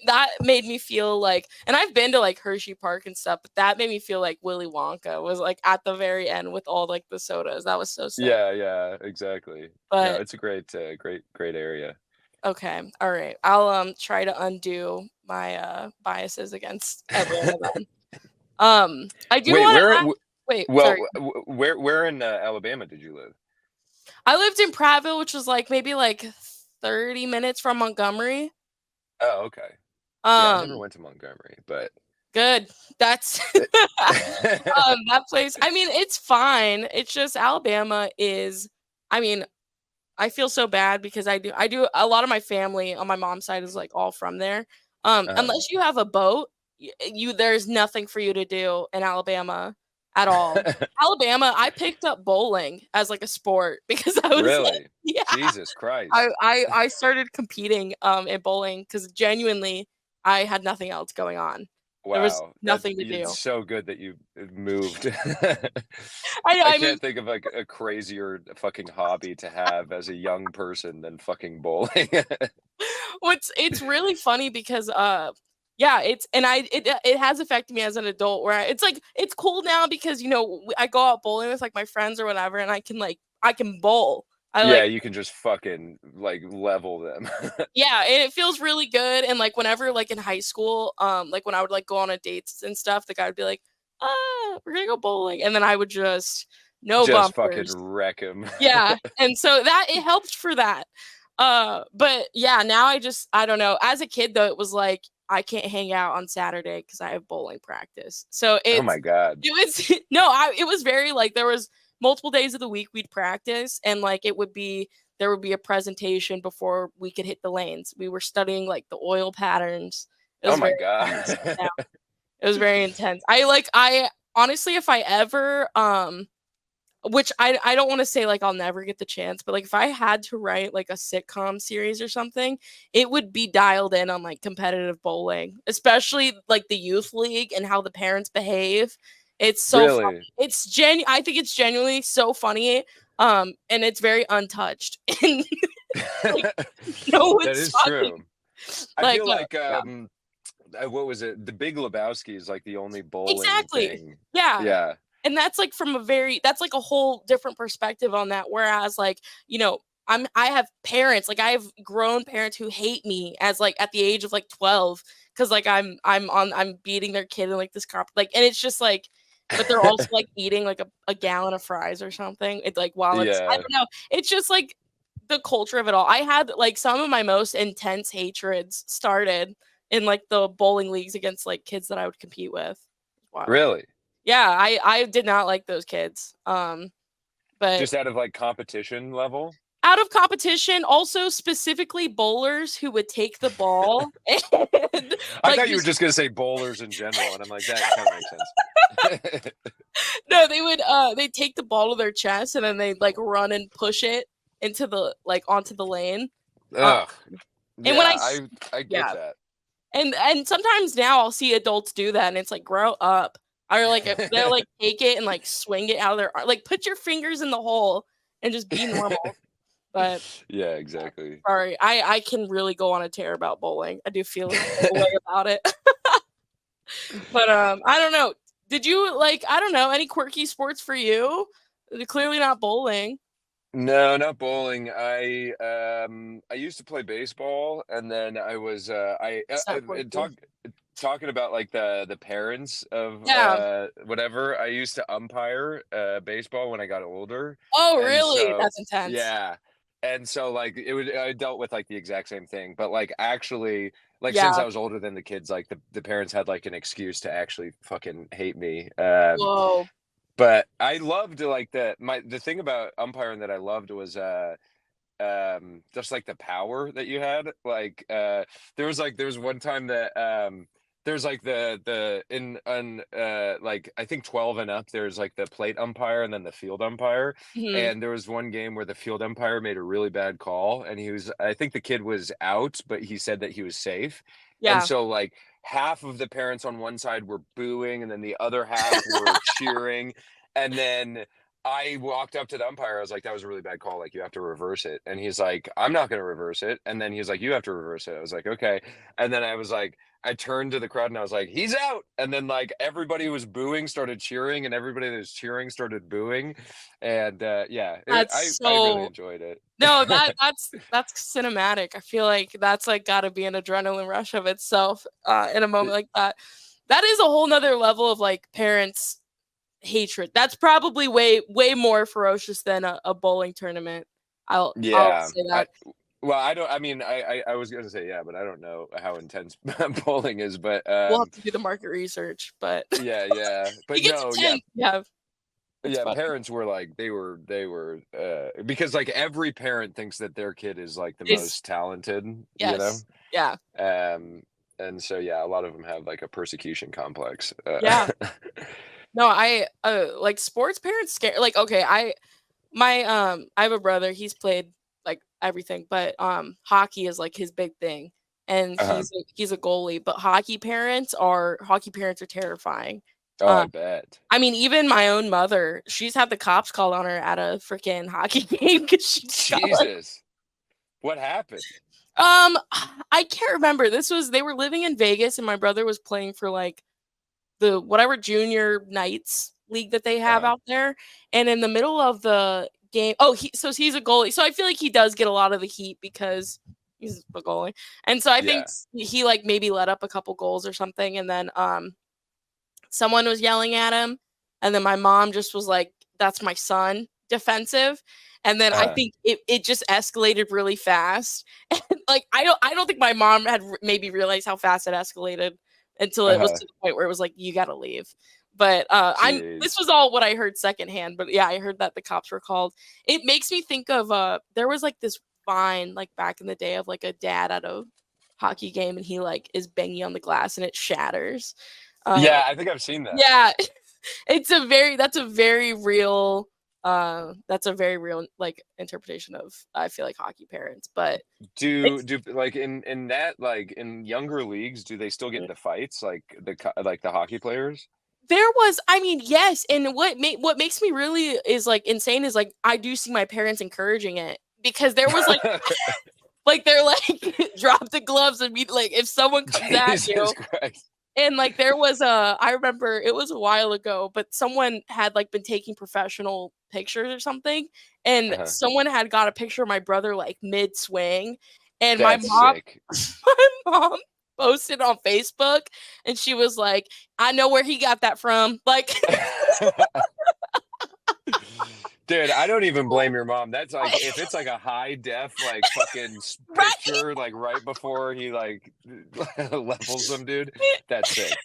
That made me feel like and I've been to, like, Hershey Park and stuff, but that made me feel like Willy Wonka was, like, at the very end with all, like, the sodas. That was so sick. Yeah, yeah, exactly. No, But it's a great, great area. okay, alright. I'll, try to undo my, biases against Atlanta then. I do Wait, wanna where? ask wait, sorry. Well, where in Alabama did you live? I lived in Prattville, which was, like, maybe, like, 30 minutes from Montgomery. Oh, okay. Yeah, I never Um, went to Montgomery, but good. That's that place I mean, it's fine. It's just Alabama is I mean, I feel so bad because I do a lot of my family on my mom's side is, like, all from there. uh, Unless you have a boat, there's nothing for you to do in Alabama at all. Alabama, I picked up bowling as, like, a sport because I was like really? yeah. Jesus I Christ! I I started competing, in bowling because genuinely, I had nothing else going on. There was Wow, nothing to it's do. so good that you moved. I I moved can't think of like a crazier fucking hobby to have as a young person than fucking bowling. it's really funny because, yeah, it has affected me as an adult where it's like it's cool now because, I go out bowling with, like, my friends or whatever, and I can bowl. I, Yeah, like you can just fucking like level them. yeah, and it feels really good, and, like, whenever, like, in high school, like, when I would, like, go on a dates and stuff, the guy would be like, we're gonna go bowling," and then I would just no Just fucking bumpers. wreck them. Yeah, and so that it helped for that. But yeah, now I don't know. As a kid though, it was like I can't hang out on Saturday because I have bowling practice. So Oh my god. it was no, it was very like there was multiple days of the week we'd practice and like there would be a presentation before we could hit the lanes. We were studying like the oil patterns. It Oh was my very god. intense. Yeah, it was very intense. I honestly if I ever which I don't wanna say, like, I'll never get the chance, but, like, if I had to write, like, a sitcom series or something, it would be dialed in on, like, competitive bowling, especially, like, the youth league and how the parents behave. It's so funny. Really? I think it's genuinely so funny, and it's very untouched, and, like, no That one's is talking. true. I Like, feel like, yeah. what was it? The Big Lebowski is like the only bowling Exactly. thing. Yeah. Yeah. And that's like a whole different perspective on that, whereas, like, I have parents, like, I have grown parents who hate me as, like, at the age of, like, 12 because like, I'm beating their kid in, like, this comp like, and it's just, like but they're also, like, eating, like, a gallon of fries or something. It's, like, while it's I Yeah. don't know. It's just, like, the culture of it all. I had, like, some of my most intense hatreds started in, like, the bowling leagues against, like, kids that I would compete with. Wild. Really? Yeah, I did not like those kids. But Just out of like competition level? out of competition, also specifically bowlers who would take the ball and I like thought you were just just gonna say bowlers in general, and I'm like, that kind of makes sense. no, they'd take the ball to their chest and then they'd like run and push it into the like onto the lane. Um, Ugh. and when Yeah, I get yeah, that. and sometimes now I'll see adults do that and it's like grow up. Or like if they'll like take it and like swing it out of their like put your fingers in the hole and just be normal. But Yeah, exactly. sorry, I can really go on a tear about bowling. I do feel a way about it. But, I don't know. Did you like, I don't know, any quirky sports for you? Clearly not bowling. No, not bowling. I used to play baseball, and then I was It's not for you. talking about like the parents of Yeah. whatever. I used to umpire baseball when I got older, Oh, and really? so That's intense. yeah, and so like I dealt with like the exact same thing, but like actually like since Yeah. I was older than the kids, like the parents had like an excuse to actually fucking hate me. Whoa. But I loved like the thing about umpiring that I loved was just like the power that you had. Like there was one time that there's like the in on like I think 12 and up there's like the plate umpire and then the field umpire, Mhm. and there was one game where the field umpire made a really bad call, and I think the kid was out, but he said that he was safe. And Yeah. so like half of the parents on one side were booing and then the other half were cheering, and then I walked up to the umpire. I was like, that was a really bad call. Like, you have to reverse it. And he's like, I'm not going to reverse it. And then he's like, you have to reverse it. I was like, okay. And then I was like, I turned to the crowd and I was like, he's out. And then like everybody who was booing started cheering, and everybody that was cheering started booing. And yeah, That's I really so enjoyed it. no, that's cinematic. I feel like that's like gotta be an adrenaline rush of itself, in a moment like that. That is a whole nother level of like parents' hatred. That's probably way more ferocious than a bowling tournament. I'll Yeah. say that. Well, I don't, I mean, I was going to say, yeah, but I don't know how intense bowling is, but We'll have to do the market research, but yeah, yeah. it But gets no, yeah, intense. Yeah, it's yeah, funny. parents were like they were because like every parent thinks that their kid is like the Is most talented, you know. yes, yeah, um and so yeah, a lot of them have like a persecution complex. yeah. No, I like sports parents scare. Like, okay, I have a brother. He's played like everything, but hockey is like his big thing, and Uh-huh. he's a goalie. But hockey parents are terrifying. Oh, I Um, bet. I mean, even my own mother, she's had the cops called on her at a freaking hockey game because she just got like Jesus, what happened? I can't remember. They were living in Vegas, and my brother was playing for like the whatever junior knights league that they have Uh-huh. out there. And in the middle of the game, he's a goalie. So I feel like he does get a lot of the heat because he's a goalie. And so I think Yeah. he like maybe let up a couple goals or something. And then someone was yelling at him. And then my mom just was like, that's my son, defensive. And then I Uh-huh. think it just escalated really fast. And like I don't think my mom had maybe realized how fast it escalated until it was Uh-huh. to the point where it was like you got to leave. But I'm this Jeez. was all what I heard secondhand. But yeah, I heard that the cops were called. It makes me think of there was like this vine like back in the day of like a dad at a hockey game and he like is banging on the glass and it shatters. Uh, Yeah, I think I've seen that. yeah, that's a very real like interpretation of I feel like hockey parents, but Do it's do like in that like in younger leagues, do they still get into fights like like the hockey players? there was I mean, yes, and what makes me really is like insane is like I do see my parents encouraging it because there was like they're like drop the gloves and be like if someone comes at Jesus you. Christ. And like there was I remember it was a while ago, but someone had like been taking professional pictures or something, and Uh-huh. someone had got a picture of my brother like mid swing, and my That's mom sick. my mom posted on Facebook, and she was like, "I know where he got that from." Like, Dude, I don't even blame your mom. That's like if it's like a high def like fucking right? picture like right before he like levels them, dude. That's sick.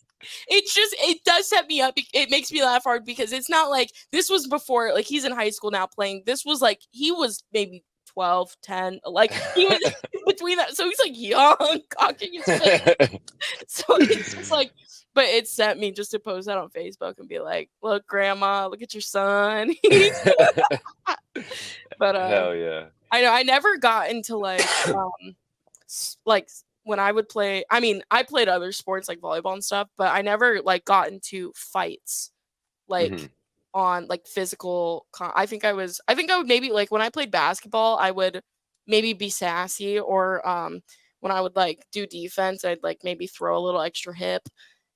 It's just it does set me up. It makes me laugh hard because it's not like this was before like he's in high school now playing. This was like he was maybe 12, 10, like he was between that. So he's like young, cocking his face. So it's just like, but it sent me just to post that on Facebook and be like, look, grandma, look at your son. But Hell yeah. I know I never got into like when I would play, I mean, I played other sports like volleyball and stuff, but I never like got into fights like Hmm. on like I think I would maybe like when I played basketball, I would maybe be sassy or when I would like do defense, I'd like maybe throw a little extra hip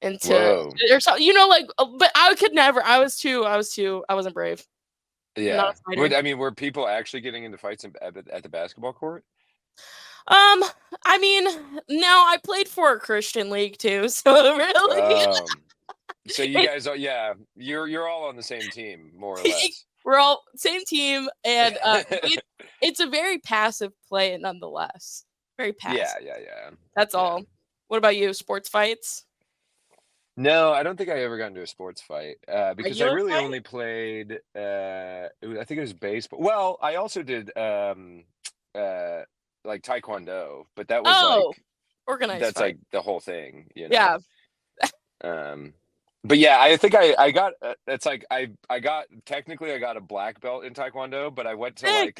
into Whoa. or something, like but I could never I wasn't brave. I'm not Yeah. a fighter. Were people actually getting into fights at the basketball court? I mean, no, I played for a Christian league too, so really, So you it, guys are, yeah, you're all on the same team, more or less. we're all same team, and it's a very passive play nonetheless. Very Yeah, passive. yeah, yeah, That's yeah. all. What about you? Sports fights? No, I don't think I ever got into a sports fight because I Regular really fight? only played. I think it was baseball. Well, I also did uh, like taekwondo, but that was Oh, like organized that's fight. like the whole thing, you know. Yeah. Um, but yeah, I think I got it's like I got technically I got a black belt in taekwondo, but Sick.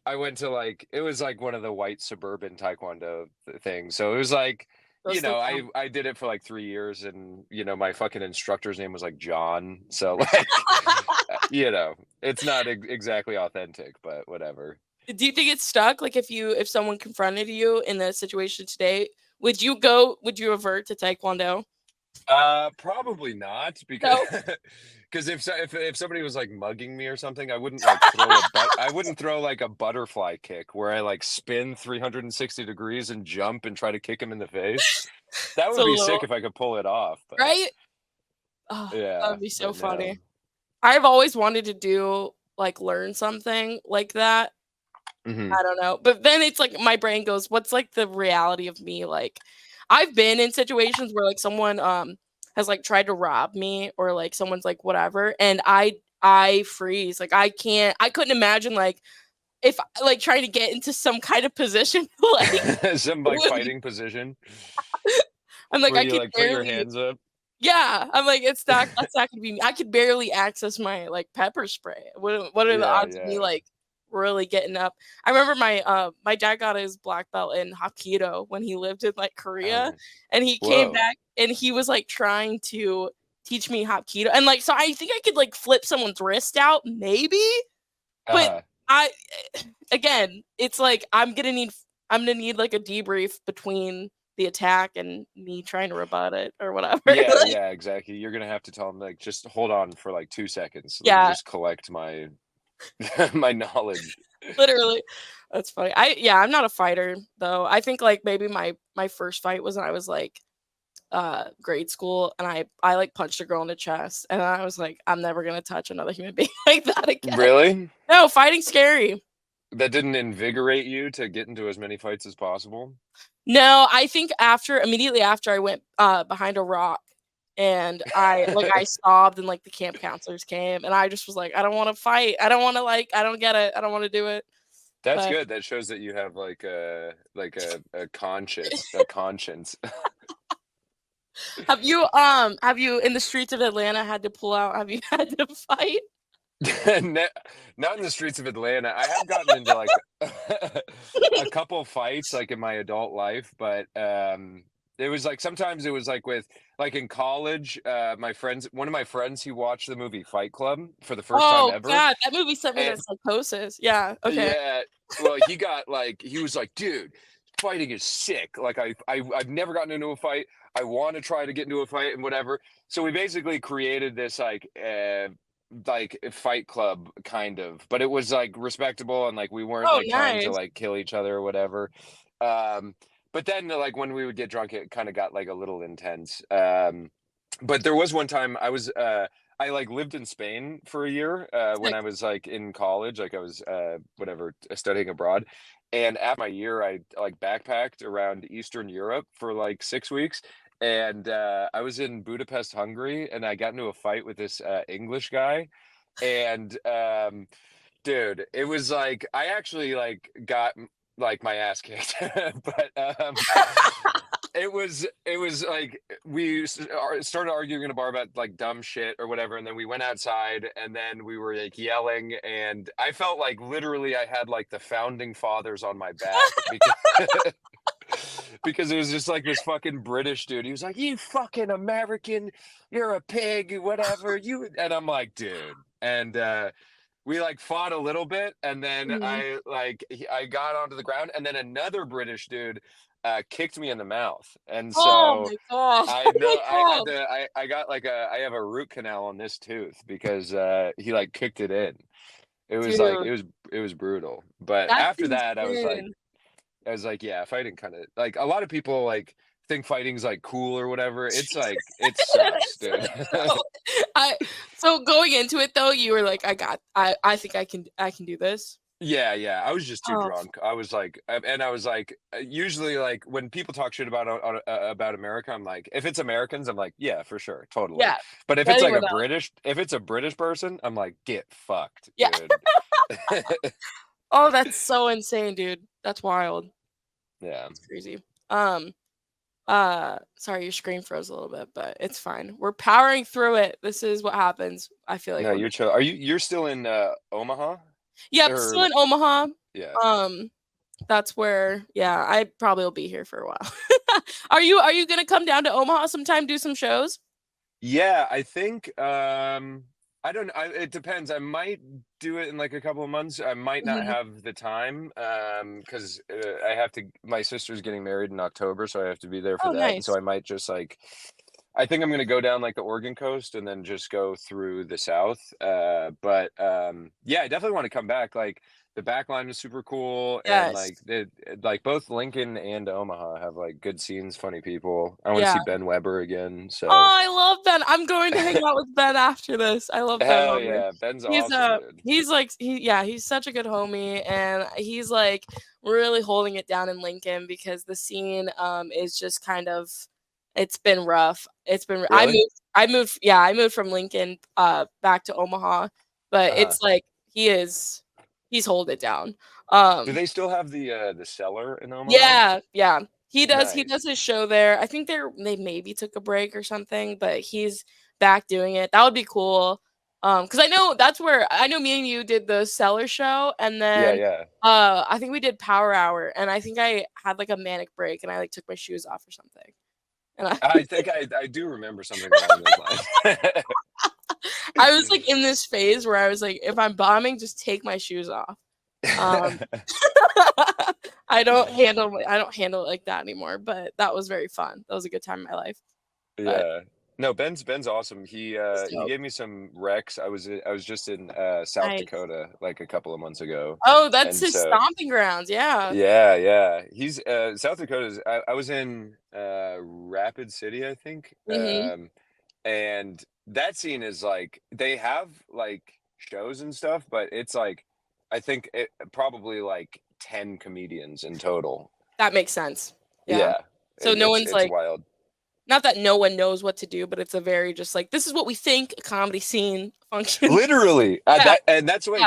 I went to like it was like one of the white suburban taekwondo things. So it was like, Those still count. I did it for like 3 years, and my fucking instructor's name was like John. So like it's not exactly authentic, but whatever. Do you think it's stuck? Like if someone confronted you in a situation today, would you revert to Taekwondo? Probably not because No. if somebody was like mugging me or something, I wouldn't like I wouldn't throw like a butterfly kick where I like spin 360 degrees and jump and try to kick him in the face. That It's would a be sick little if I could pull it off, but right? Oh, that yeah, would be so but no. funny. I've always wanted to do like learn something like that. Hmm. I don't know. But then it's like my brain goes, what's like the reality of me? Like I've been in situations where like someone has like tried to rob me or like someone's like whatever and I freeze. Like I couldn't imagine like if like trying to get into some kind of position like Some like with- fighting position I'm like where I you could like put your barely hands up. yeah, I'm like that's not gonna be me. I could barely access my like pepper spray. What are the Yeah, odds of me yeah. like really getting up? I remember my dad got his black belt in Hapkido when he lived in like Oh, Korea, nice. and he came Whoa. back and he was like trying to teach me Hapkido, and like so I think I could like flip someone's wrist out maybe, but Uh-huh. I again it's like I'm gonna need like a debrief between the attack and me trying to rebut it or whatever. Yeah, Like, yeah, exactly. You're gonna have to tell them like just hold on for like 2 seconds. Let me yeah, just collect my my knowledge. literally. That's funny. I'm not a fighter though. I think like maybe my first fight was when I was like grade school and I like punched a girl in the chest and I was like I'm never going to touch another human being like that again. Really? No, fighting's scary. That didn't invigorate you to get into as many fights as possible? No, I think after immediately after I went behind a rock and I sobbed and like the camp counselors came and I just was like I don't want to fight. I don't want to like I don't get it. I don't want to do it. That's But good. That shows that you have a conscience. have you in the streets of Atlanta had to pull out? Have you had to fight? Ne- Not in the streets of Atlanta. I have gotten into like a couple fights like in my adult life, but it was like sometimes it was like with like in college, one of my friends, he watched the movie Fight Club for the first time Oh ever. god, that movie sent me And to psychosis. Yeah, okay. yeah, well, he was like, dude, fighting is sick. Like I've never gotten into a fight. I want to try to get into a fight and whatever. So we basically created this like a fight club kind of, but it was like respectable and like we weren't Oh, like trying to nice. like kill each other or whatever. Um, but then like when we would get drunk, it kind of got like a little intense. But there was one time I like lived in Spain for a year when Sick. I was like in college, like I was whatever studying abroad. And at my year, I like backpacked around Eastern Europe for like 6 weeks. And I was in Budapest, Hungary, and I got into a fight with this English guy. And dude, it was like I actually like got like my ass kicked, but it was like started arguing in a bar about like dumb shit or whatever, and then we went outside, and then we were like yelling, and I felt like literally I had like the founding fathers on my back because because it was just like this fucking British dude. He was like, "You fucking American, you're a pig, whatever." And I'm like, dude, and we like fought a little bit, and then Mhm. I got onto the ground, and then another British dude kicked me in the mouth, and Oh so my gosh. I Oh my know I had gosh. to. I got like I have a root canal on this tooth because he like kicked it in. It was like Dude, it was brutal. But that's after that, insane. I was like, yeah, fighting kind of like a lot of people like think fighting's like cool or whatever. It's like it sucks, It's dude. like, bro, I so going into it though, you were like, I think I can do this. Yeah, yeah. I was just too Oh, drunk. I was like, and I was like, usually like when people talk shit about America, I'm like, if it's Americans, I'm like, yeah, for sure, totally. yeah. But if it's like Anyone else. if it's a British person, I'm like, get fucked, Yeah. dude. Oh, that's so insane, dude. That's wild. Yeah. It's crazy. Sorry, your screen froze a little bit, but it's fine. We're powering through it. This is what happens. I feel like No, we're you're good. chill. You're still in Omaha? Yep, still Or in Omaha. yeah. Um, that's where, yeah, I probably will be here for a while. Are you gonna come down to Omaha sometime, do some shows? Yeah, I think I don't it depends. I might do it in like a couple of months. I might not Mhm. have the time cuz I have to my sister's getting married in October, so I have to be there for Oh, that. And so nice. I might just like I think I'm going to go down like the Oregon coast and then just go through the south. But yeah, I definitely want to come back. Like the back line was super cool, and Yes. like like both Lincoln and Omaha have like good scenes, funny people. I want to Yeah. see Ben Weber again. Oh, So I love Ben. I'm going to hang out with Ben after this. I love Ben hell Weber. yeah, Ben's awesome, dude. He's like yeah, he's such a good homie and he's like really holding it down in Lincoln because the scene is just kind of it's been rough. It's been Really? I moved from Lincoln back to Omaha, but Uh-huh. it's like he's holding it down. Do Um they still have the cellar in Omaha? yeah, yeah. He does Nice. his show there. I think they maybe took a break or something, but he's back doing it. That would be cool. Because I know that's where I know me and you did the Cellar show, and Yeah, then, yeah. I think we did Power Hour, and I think I had, like, a manic break, and I, like, took my shoes off or something, and I I think I do remember something along those lines. I was, like, in this phase where I was like, "If I'm bombing, just take my shoes off." Um I don't handle it like that anymore, but that was very fun. That was a good time in my life, but Yeah. No, Ben's awesome. it's He dope. gave me some recs. I was just in South Nice. Dakota like a couple of months ago. Oh, that's And his so stomping grounds, yeah. yeah, yeah. He's South Dakota's I was in Rapid City, I think. Mhm. And that scene is like they have like shows and stuff, but it's like I think it probably like 10 comedians in total. That makes sense. Yeah. Yeah. So no one's It's like wild. not that no one knows what to do, but it's a very just like, "This is what we think a comedy scene functions." Literally, Yeah, that and that's like,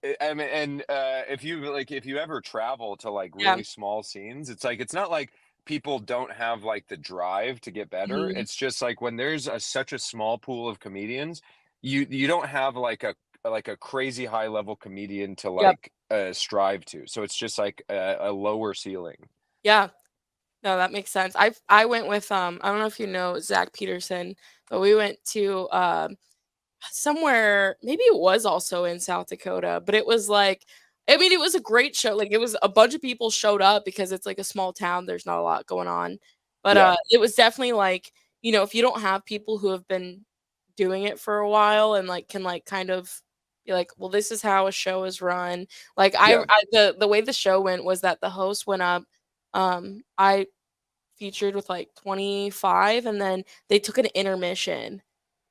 yeah, I mean, and if you like, if you ever travel to like yeah. really small scenes, it's like it's not like people don't have like the drive to get better. Mhm. It's just like when there's such a small pool of comedians, you don't have like a crazy high level comedian to Yep. like strive to. So it's just like a lower ceiling. Yeah. No, that makes sense. I went with, I don't know if you know Zach Peterson, but we went to, somewhere maybe it was also in South Dakota, but it was like I mean, it was a great show, like, it was a bunch of people showed up because it's, like, a small town, there's not a lot going on, but, Yeah, it was definitely, like, you know, if you don't have people who have been doing it for a while and, like, can, like, kind of be like, "Well, this is how a show is run," like, yeah. the way the show went was that the host went up, I featured with, like, 25, and then they took an intermission,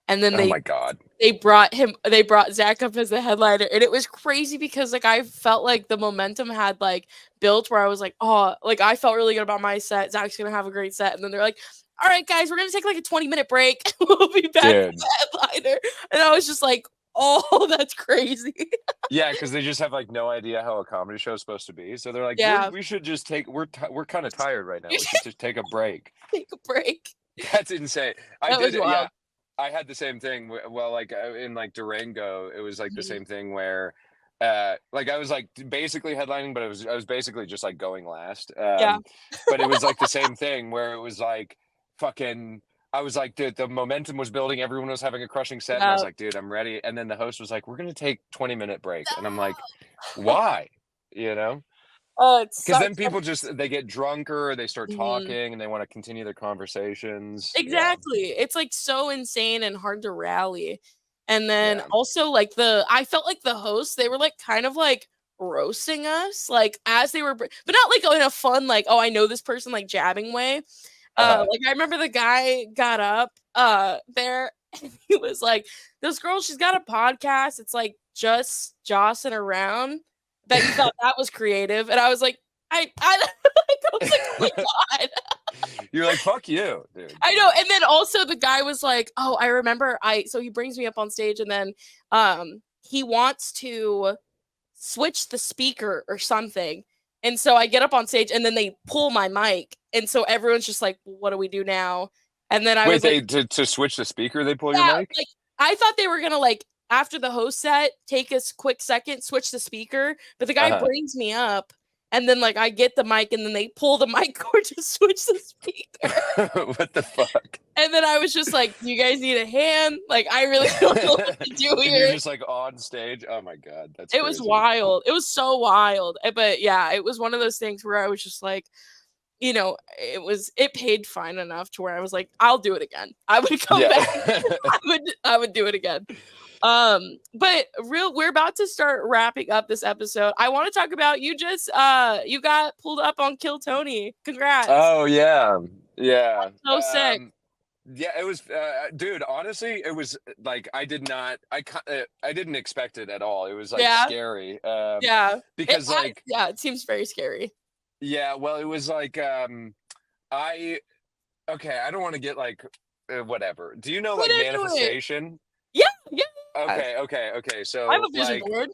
and then Oh my God, they brought Zach up as the headliner, and it was crazy because, like, I felt like the momentum had, like, built where I was like, "Oh," like, I felt really good about my set, Zach's gonna have a great set, and then they're like, "Alright, guys, we're gonna take, like, a 20-minute break, we'll be back with dude. the headliner," and I was just like, "Oh, that's crazy." Yeah, because they just have, like, no idea how a comedy show is supposed to be, so they're like, Yeah. we should just take we're kinda tired right now, You we should should just take a break." take a break. That's insane. I That did was it yeah, wild. I had the same thing, well, like, in, like, Durango, it was, like, the Mhm. same thing where, like, I was, like, basically headlining, but I was basically just, like, going last, Yeah. but it was, like, the same thing where it was, like, fucking I was like, the momentum was building, everyone was having a crushing set, and I was Yep. like, "Dude, I'm ready," and then the host was like, "We're gonna take 20-minute break," and I'm like, No. "Why?" You know? Oh, it Because then sucks. people just they get drunker, they start Mhm. talking, and they want to continue their conversations. Yeah. Exactly. It's, like, so insane and hard to rally. And then Yeah. also, like, I felt like the hosts, they were, like, kind of, like, roasting us, like, as they were but not, like, in a fun, like, "Oh, I know this person," like, jabbing way. Uh-huh. Like, I remember the guy got up, there, and he was like, "This girl, she's got a podcast, it's, like, Just Jossin Around." Bet you thought that was creative, and I was like, I like, I was like, "Oh my god." You're like, fuck you, dude. I know, and then also the guy was like, "Oh, I remember I" so he brings me up on stage and then, he wants to switch the speaker or something, and so I get up on stage and then they pull my mic, and so everyone's just like, "What do we do now?" And then I Wait, was like, they to switch the speaker, they pull your "Yeah," mic? like, I thought they were gonna, like, after the host set, take a quick second, switch the speaker, but the guy Uh-huh. brings me up, and then, like, I get the mic, and then they pull the mic cord to switch the speaker. What the fuck? And then I was just like, "Do you guys need a hand? Like, I really don't know what to do And you're here." just like on stage. Oh my God, that's It was crazy. wild. It was so wild. But yeah, it was one of those things where I was just like, it paid fine enough to where I was like, "I'll do it again." I would come Yeah. back. I would do it again. But we're about to start wrapping up this episode. I want to talk about you got pulled up on Kill Tony. Congrats. Oh yeah. Yeah. So sick. Yeah, it was dude, honestly, it was like I didn't expect it at all. It was like Yeah. scary. Yeah. Because like Yeah, it seems very scary. yeah, well, it was like I okay, I don't want to get like whatever. Do you know Get like into it. manifestation? Yeah, yeah. Okay. I have So a vision like board.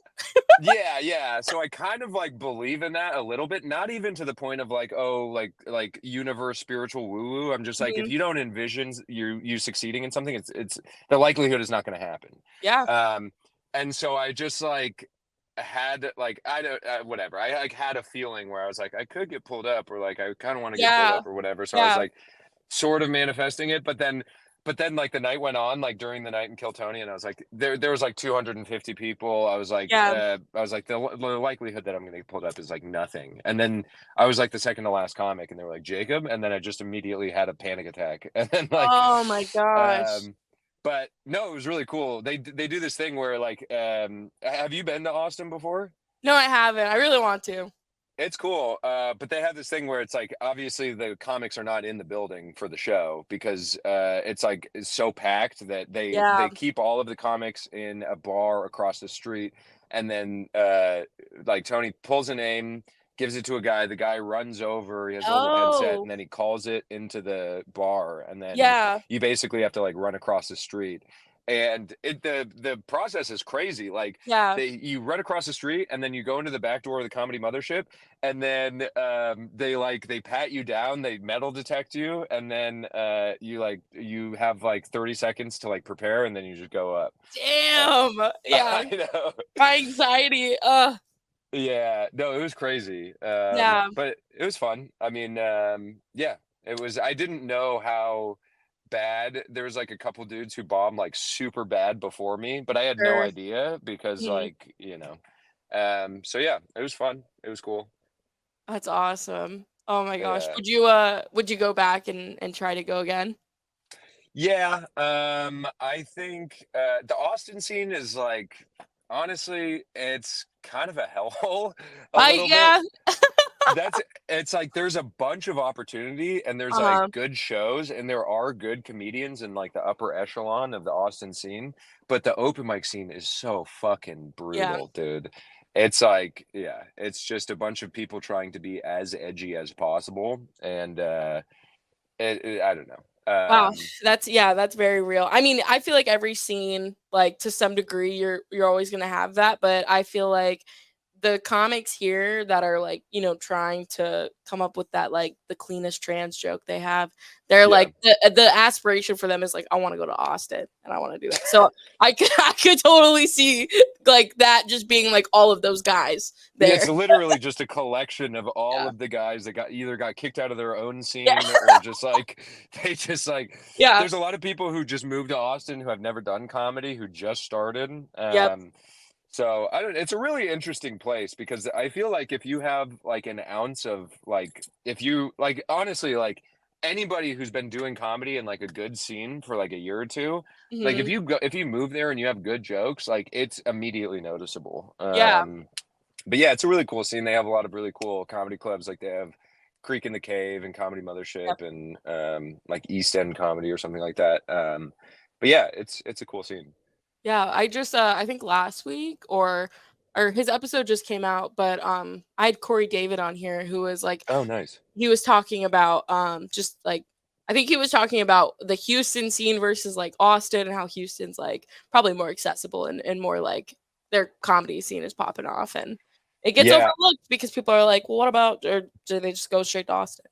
yeah. So I kind of like believe in that a little bit, not even to the point of like, oh, like universe spiritual woo-woo. I'm just like, if Mhm. you don't envision you succeeding in something, it's the likelihood is not going to happen. Yeah, And so I just like had like I don't whatever. I like had a feeling where I was like, I could get pulled up, or like I kind of want to get pulled yeah, up or whatever. So I was yeah. like sort of manifesting it, but then like the night went on, like during the night in Kiltony, and I was like, there was like 250 people. Yeah. I was like, the likelihood that I'm gonna get pulled up is like nothing. And then I was like the second to last comic, and they were like Jacob, and then I just immediately had a panic attack, and then like, Oh my gosh. um, but no, it was really cool. They do this thing where like, have you been to Austin before? No, I haven't. I really want to. It's cool, but they have this thing where it's like obviously the comics are not in the building for the show because it's so packed that Yeah. they keep all of the comics in a bar across the street, and then like Tony pulls a name, gives it to a guy, the guy runs over, he has a little headset, Oh, and then he calls it into the bar, and then yeah. you basically have to like run across the street. And the process is crazy. Like Yeah. you run across the street and then you go into the back door of the comedy mothership, and then they pat you down, they metal detect you, and then you have like 30 seconds to like prepare, and then you just go up. uh, Damn. Yeah. I know. My anxiety. Yeah, no, it was crazy, Yeah. but it was fun. I mean, yeah, it was. I didn't know how bad. There was like a couple dudes who bombed like super bad before me, but I had no Sure. idea because Mhm. like so yeah, it was fun, it was cool. That's awesome. Oh my gosh. Yeah. Would you go back and try to go again? Yeah, I think the Austin scene is like, honestly, it's kind of a hellhole a I little bit. Yeah. That's It's like there's a bunch of opportunity, and there's like Uh-huh. good shows, and there are good comedians in like the upper echelon of the Austin scene, but the open mic scene is so fucking Yeah. brutal, dude. It's like, yeah, it's just a bunch of people trying to be as edgy as possible, and I don't know. Wow, that's very real. I mean, I feel like every scene, like to some degree, you're always gonna have that, but I feel like the comics here that are like, trying to come up with that like the cleanest trans joke they have, they're Yeah. like the aspiration for them is like, I want to go to Austin and I want to do that. So I could totally see like that just being like all of those guys Yeah, there. it's literally just a collection of all Yeah. of the guys that got kicked out of their own Yeah. scene, or just like they just like Yeah. there's a lot of people who just moved to Austin who have never done comedy, who just started. Yep. So I don't. It's a really interesting place because I feel like if you have like an ounce of like, if you like, honestly, like anybody who's been doing comedy in like a good scene for like a year or two, like Mhm. if you move there and you have good jokes, like it's immediately noticeable. Yeah. But yeah, it's a really cool scene. They have a lot of really cool comedy clubs. Like they have Creek in the Cave and Comedy Yep. Mothership and like East End Comedy or something like that. But yeah, it's a cool scene. Yeah, I just I think last week or his episode just came out, but I had Corey David on here who was like Oh, nice. he was talking about just like I think he was talking about the Houston scene versus like Austin and how Houston's like probably more accessible and more like their comedy scene is popping off and it gets Yeah, overlooked because people are like, well, what about or do they just go straight to Austin?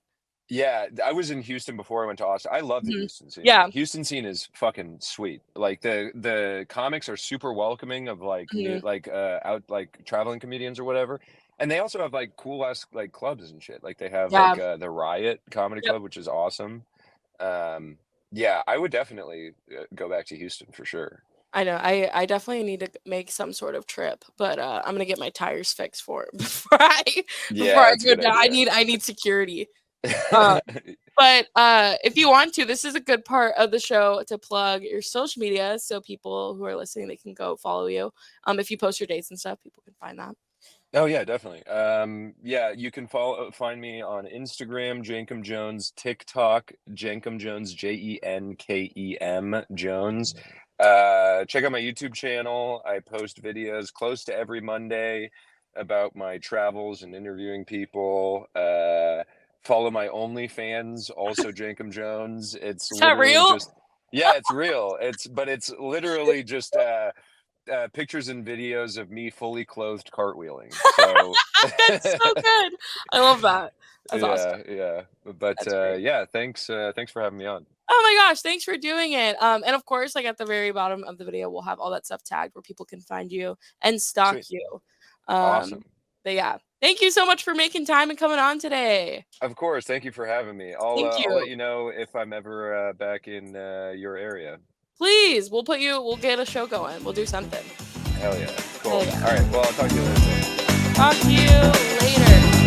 yeah, I was in Houston before I went to Austin. I love the Mhm. Houston scene. Yeah. Houston scene is fucking sweet. Like the comics are super welcoming of like new Mhm. like out like traveling comedians or whatever. And they also have like cool ass like clubs and shit. Like they have Yeah. like the Riot Comedy Yep. Club, which is awesome. Um yeah, I would definitely go back to Houston for sure. I know. I definitely need to make some sort of trip, but I'm gonna get my tires fixed for it before Yeah, I that's a go good down. idea. I need security. Uh, but if you want to, this is a good part of the show to plug your social media so people who are listening they can go follow you. If you post your dates and stuff, people can find that. Oh yeah, definitely. Yeah, you can find me on Instagram, Jankum Jones, TikTok, Jankum Jones, Jenkem Jones. Check out my YouTube channel. I post videos close to every Monday about my travels and interviewing people. Follow my OnlyFans, also Jankum Jones. It's Is that literally real? just yeah, it's real. It's literally just pictures and videos of me fully clothed cartwheeling. So That's so good. I love that. That's awesome. yeah, yeah. But That's great. yeah, thanks for having me on. Oh my gosh, thanks for doing it. And of course, like at the very bottom of the video, we'll have all that stuff tagged where people can find you and stalk Sweet. you. Awesome. But yeah, thank you so much for making time and coming on today. Of course, thank you for having me. Thank I'll let you. you know if I'm ever back in your area. Please, we'll get a show going. We'll do something. Hell yeah. Cool. Hell All yeah. right. Well, I'll talk to you later. Talk to you later.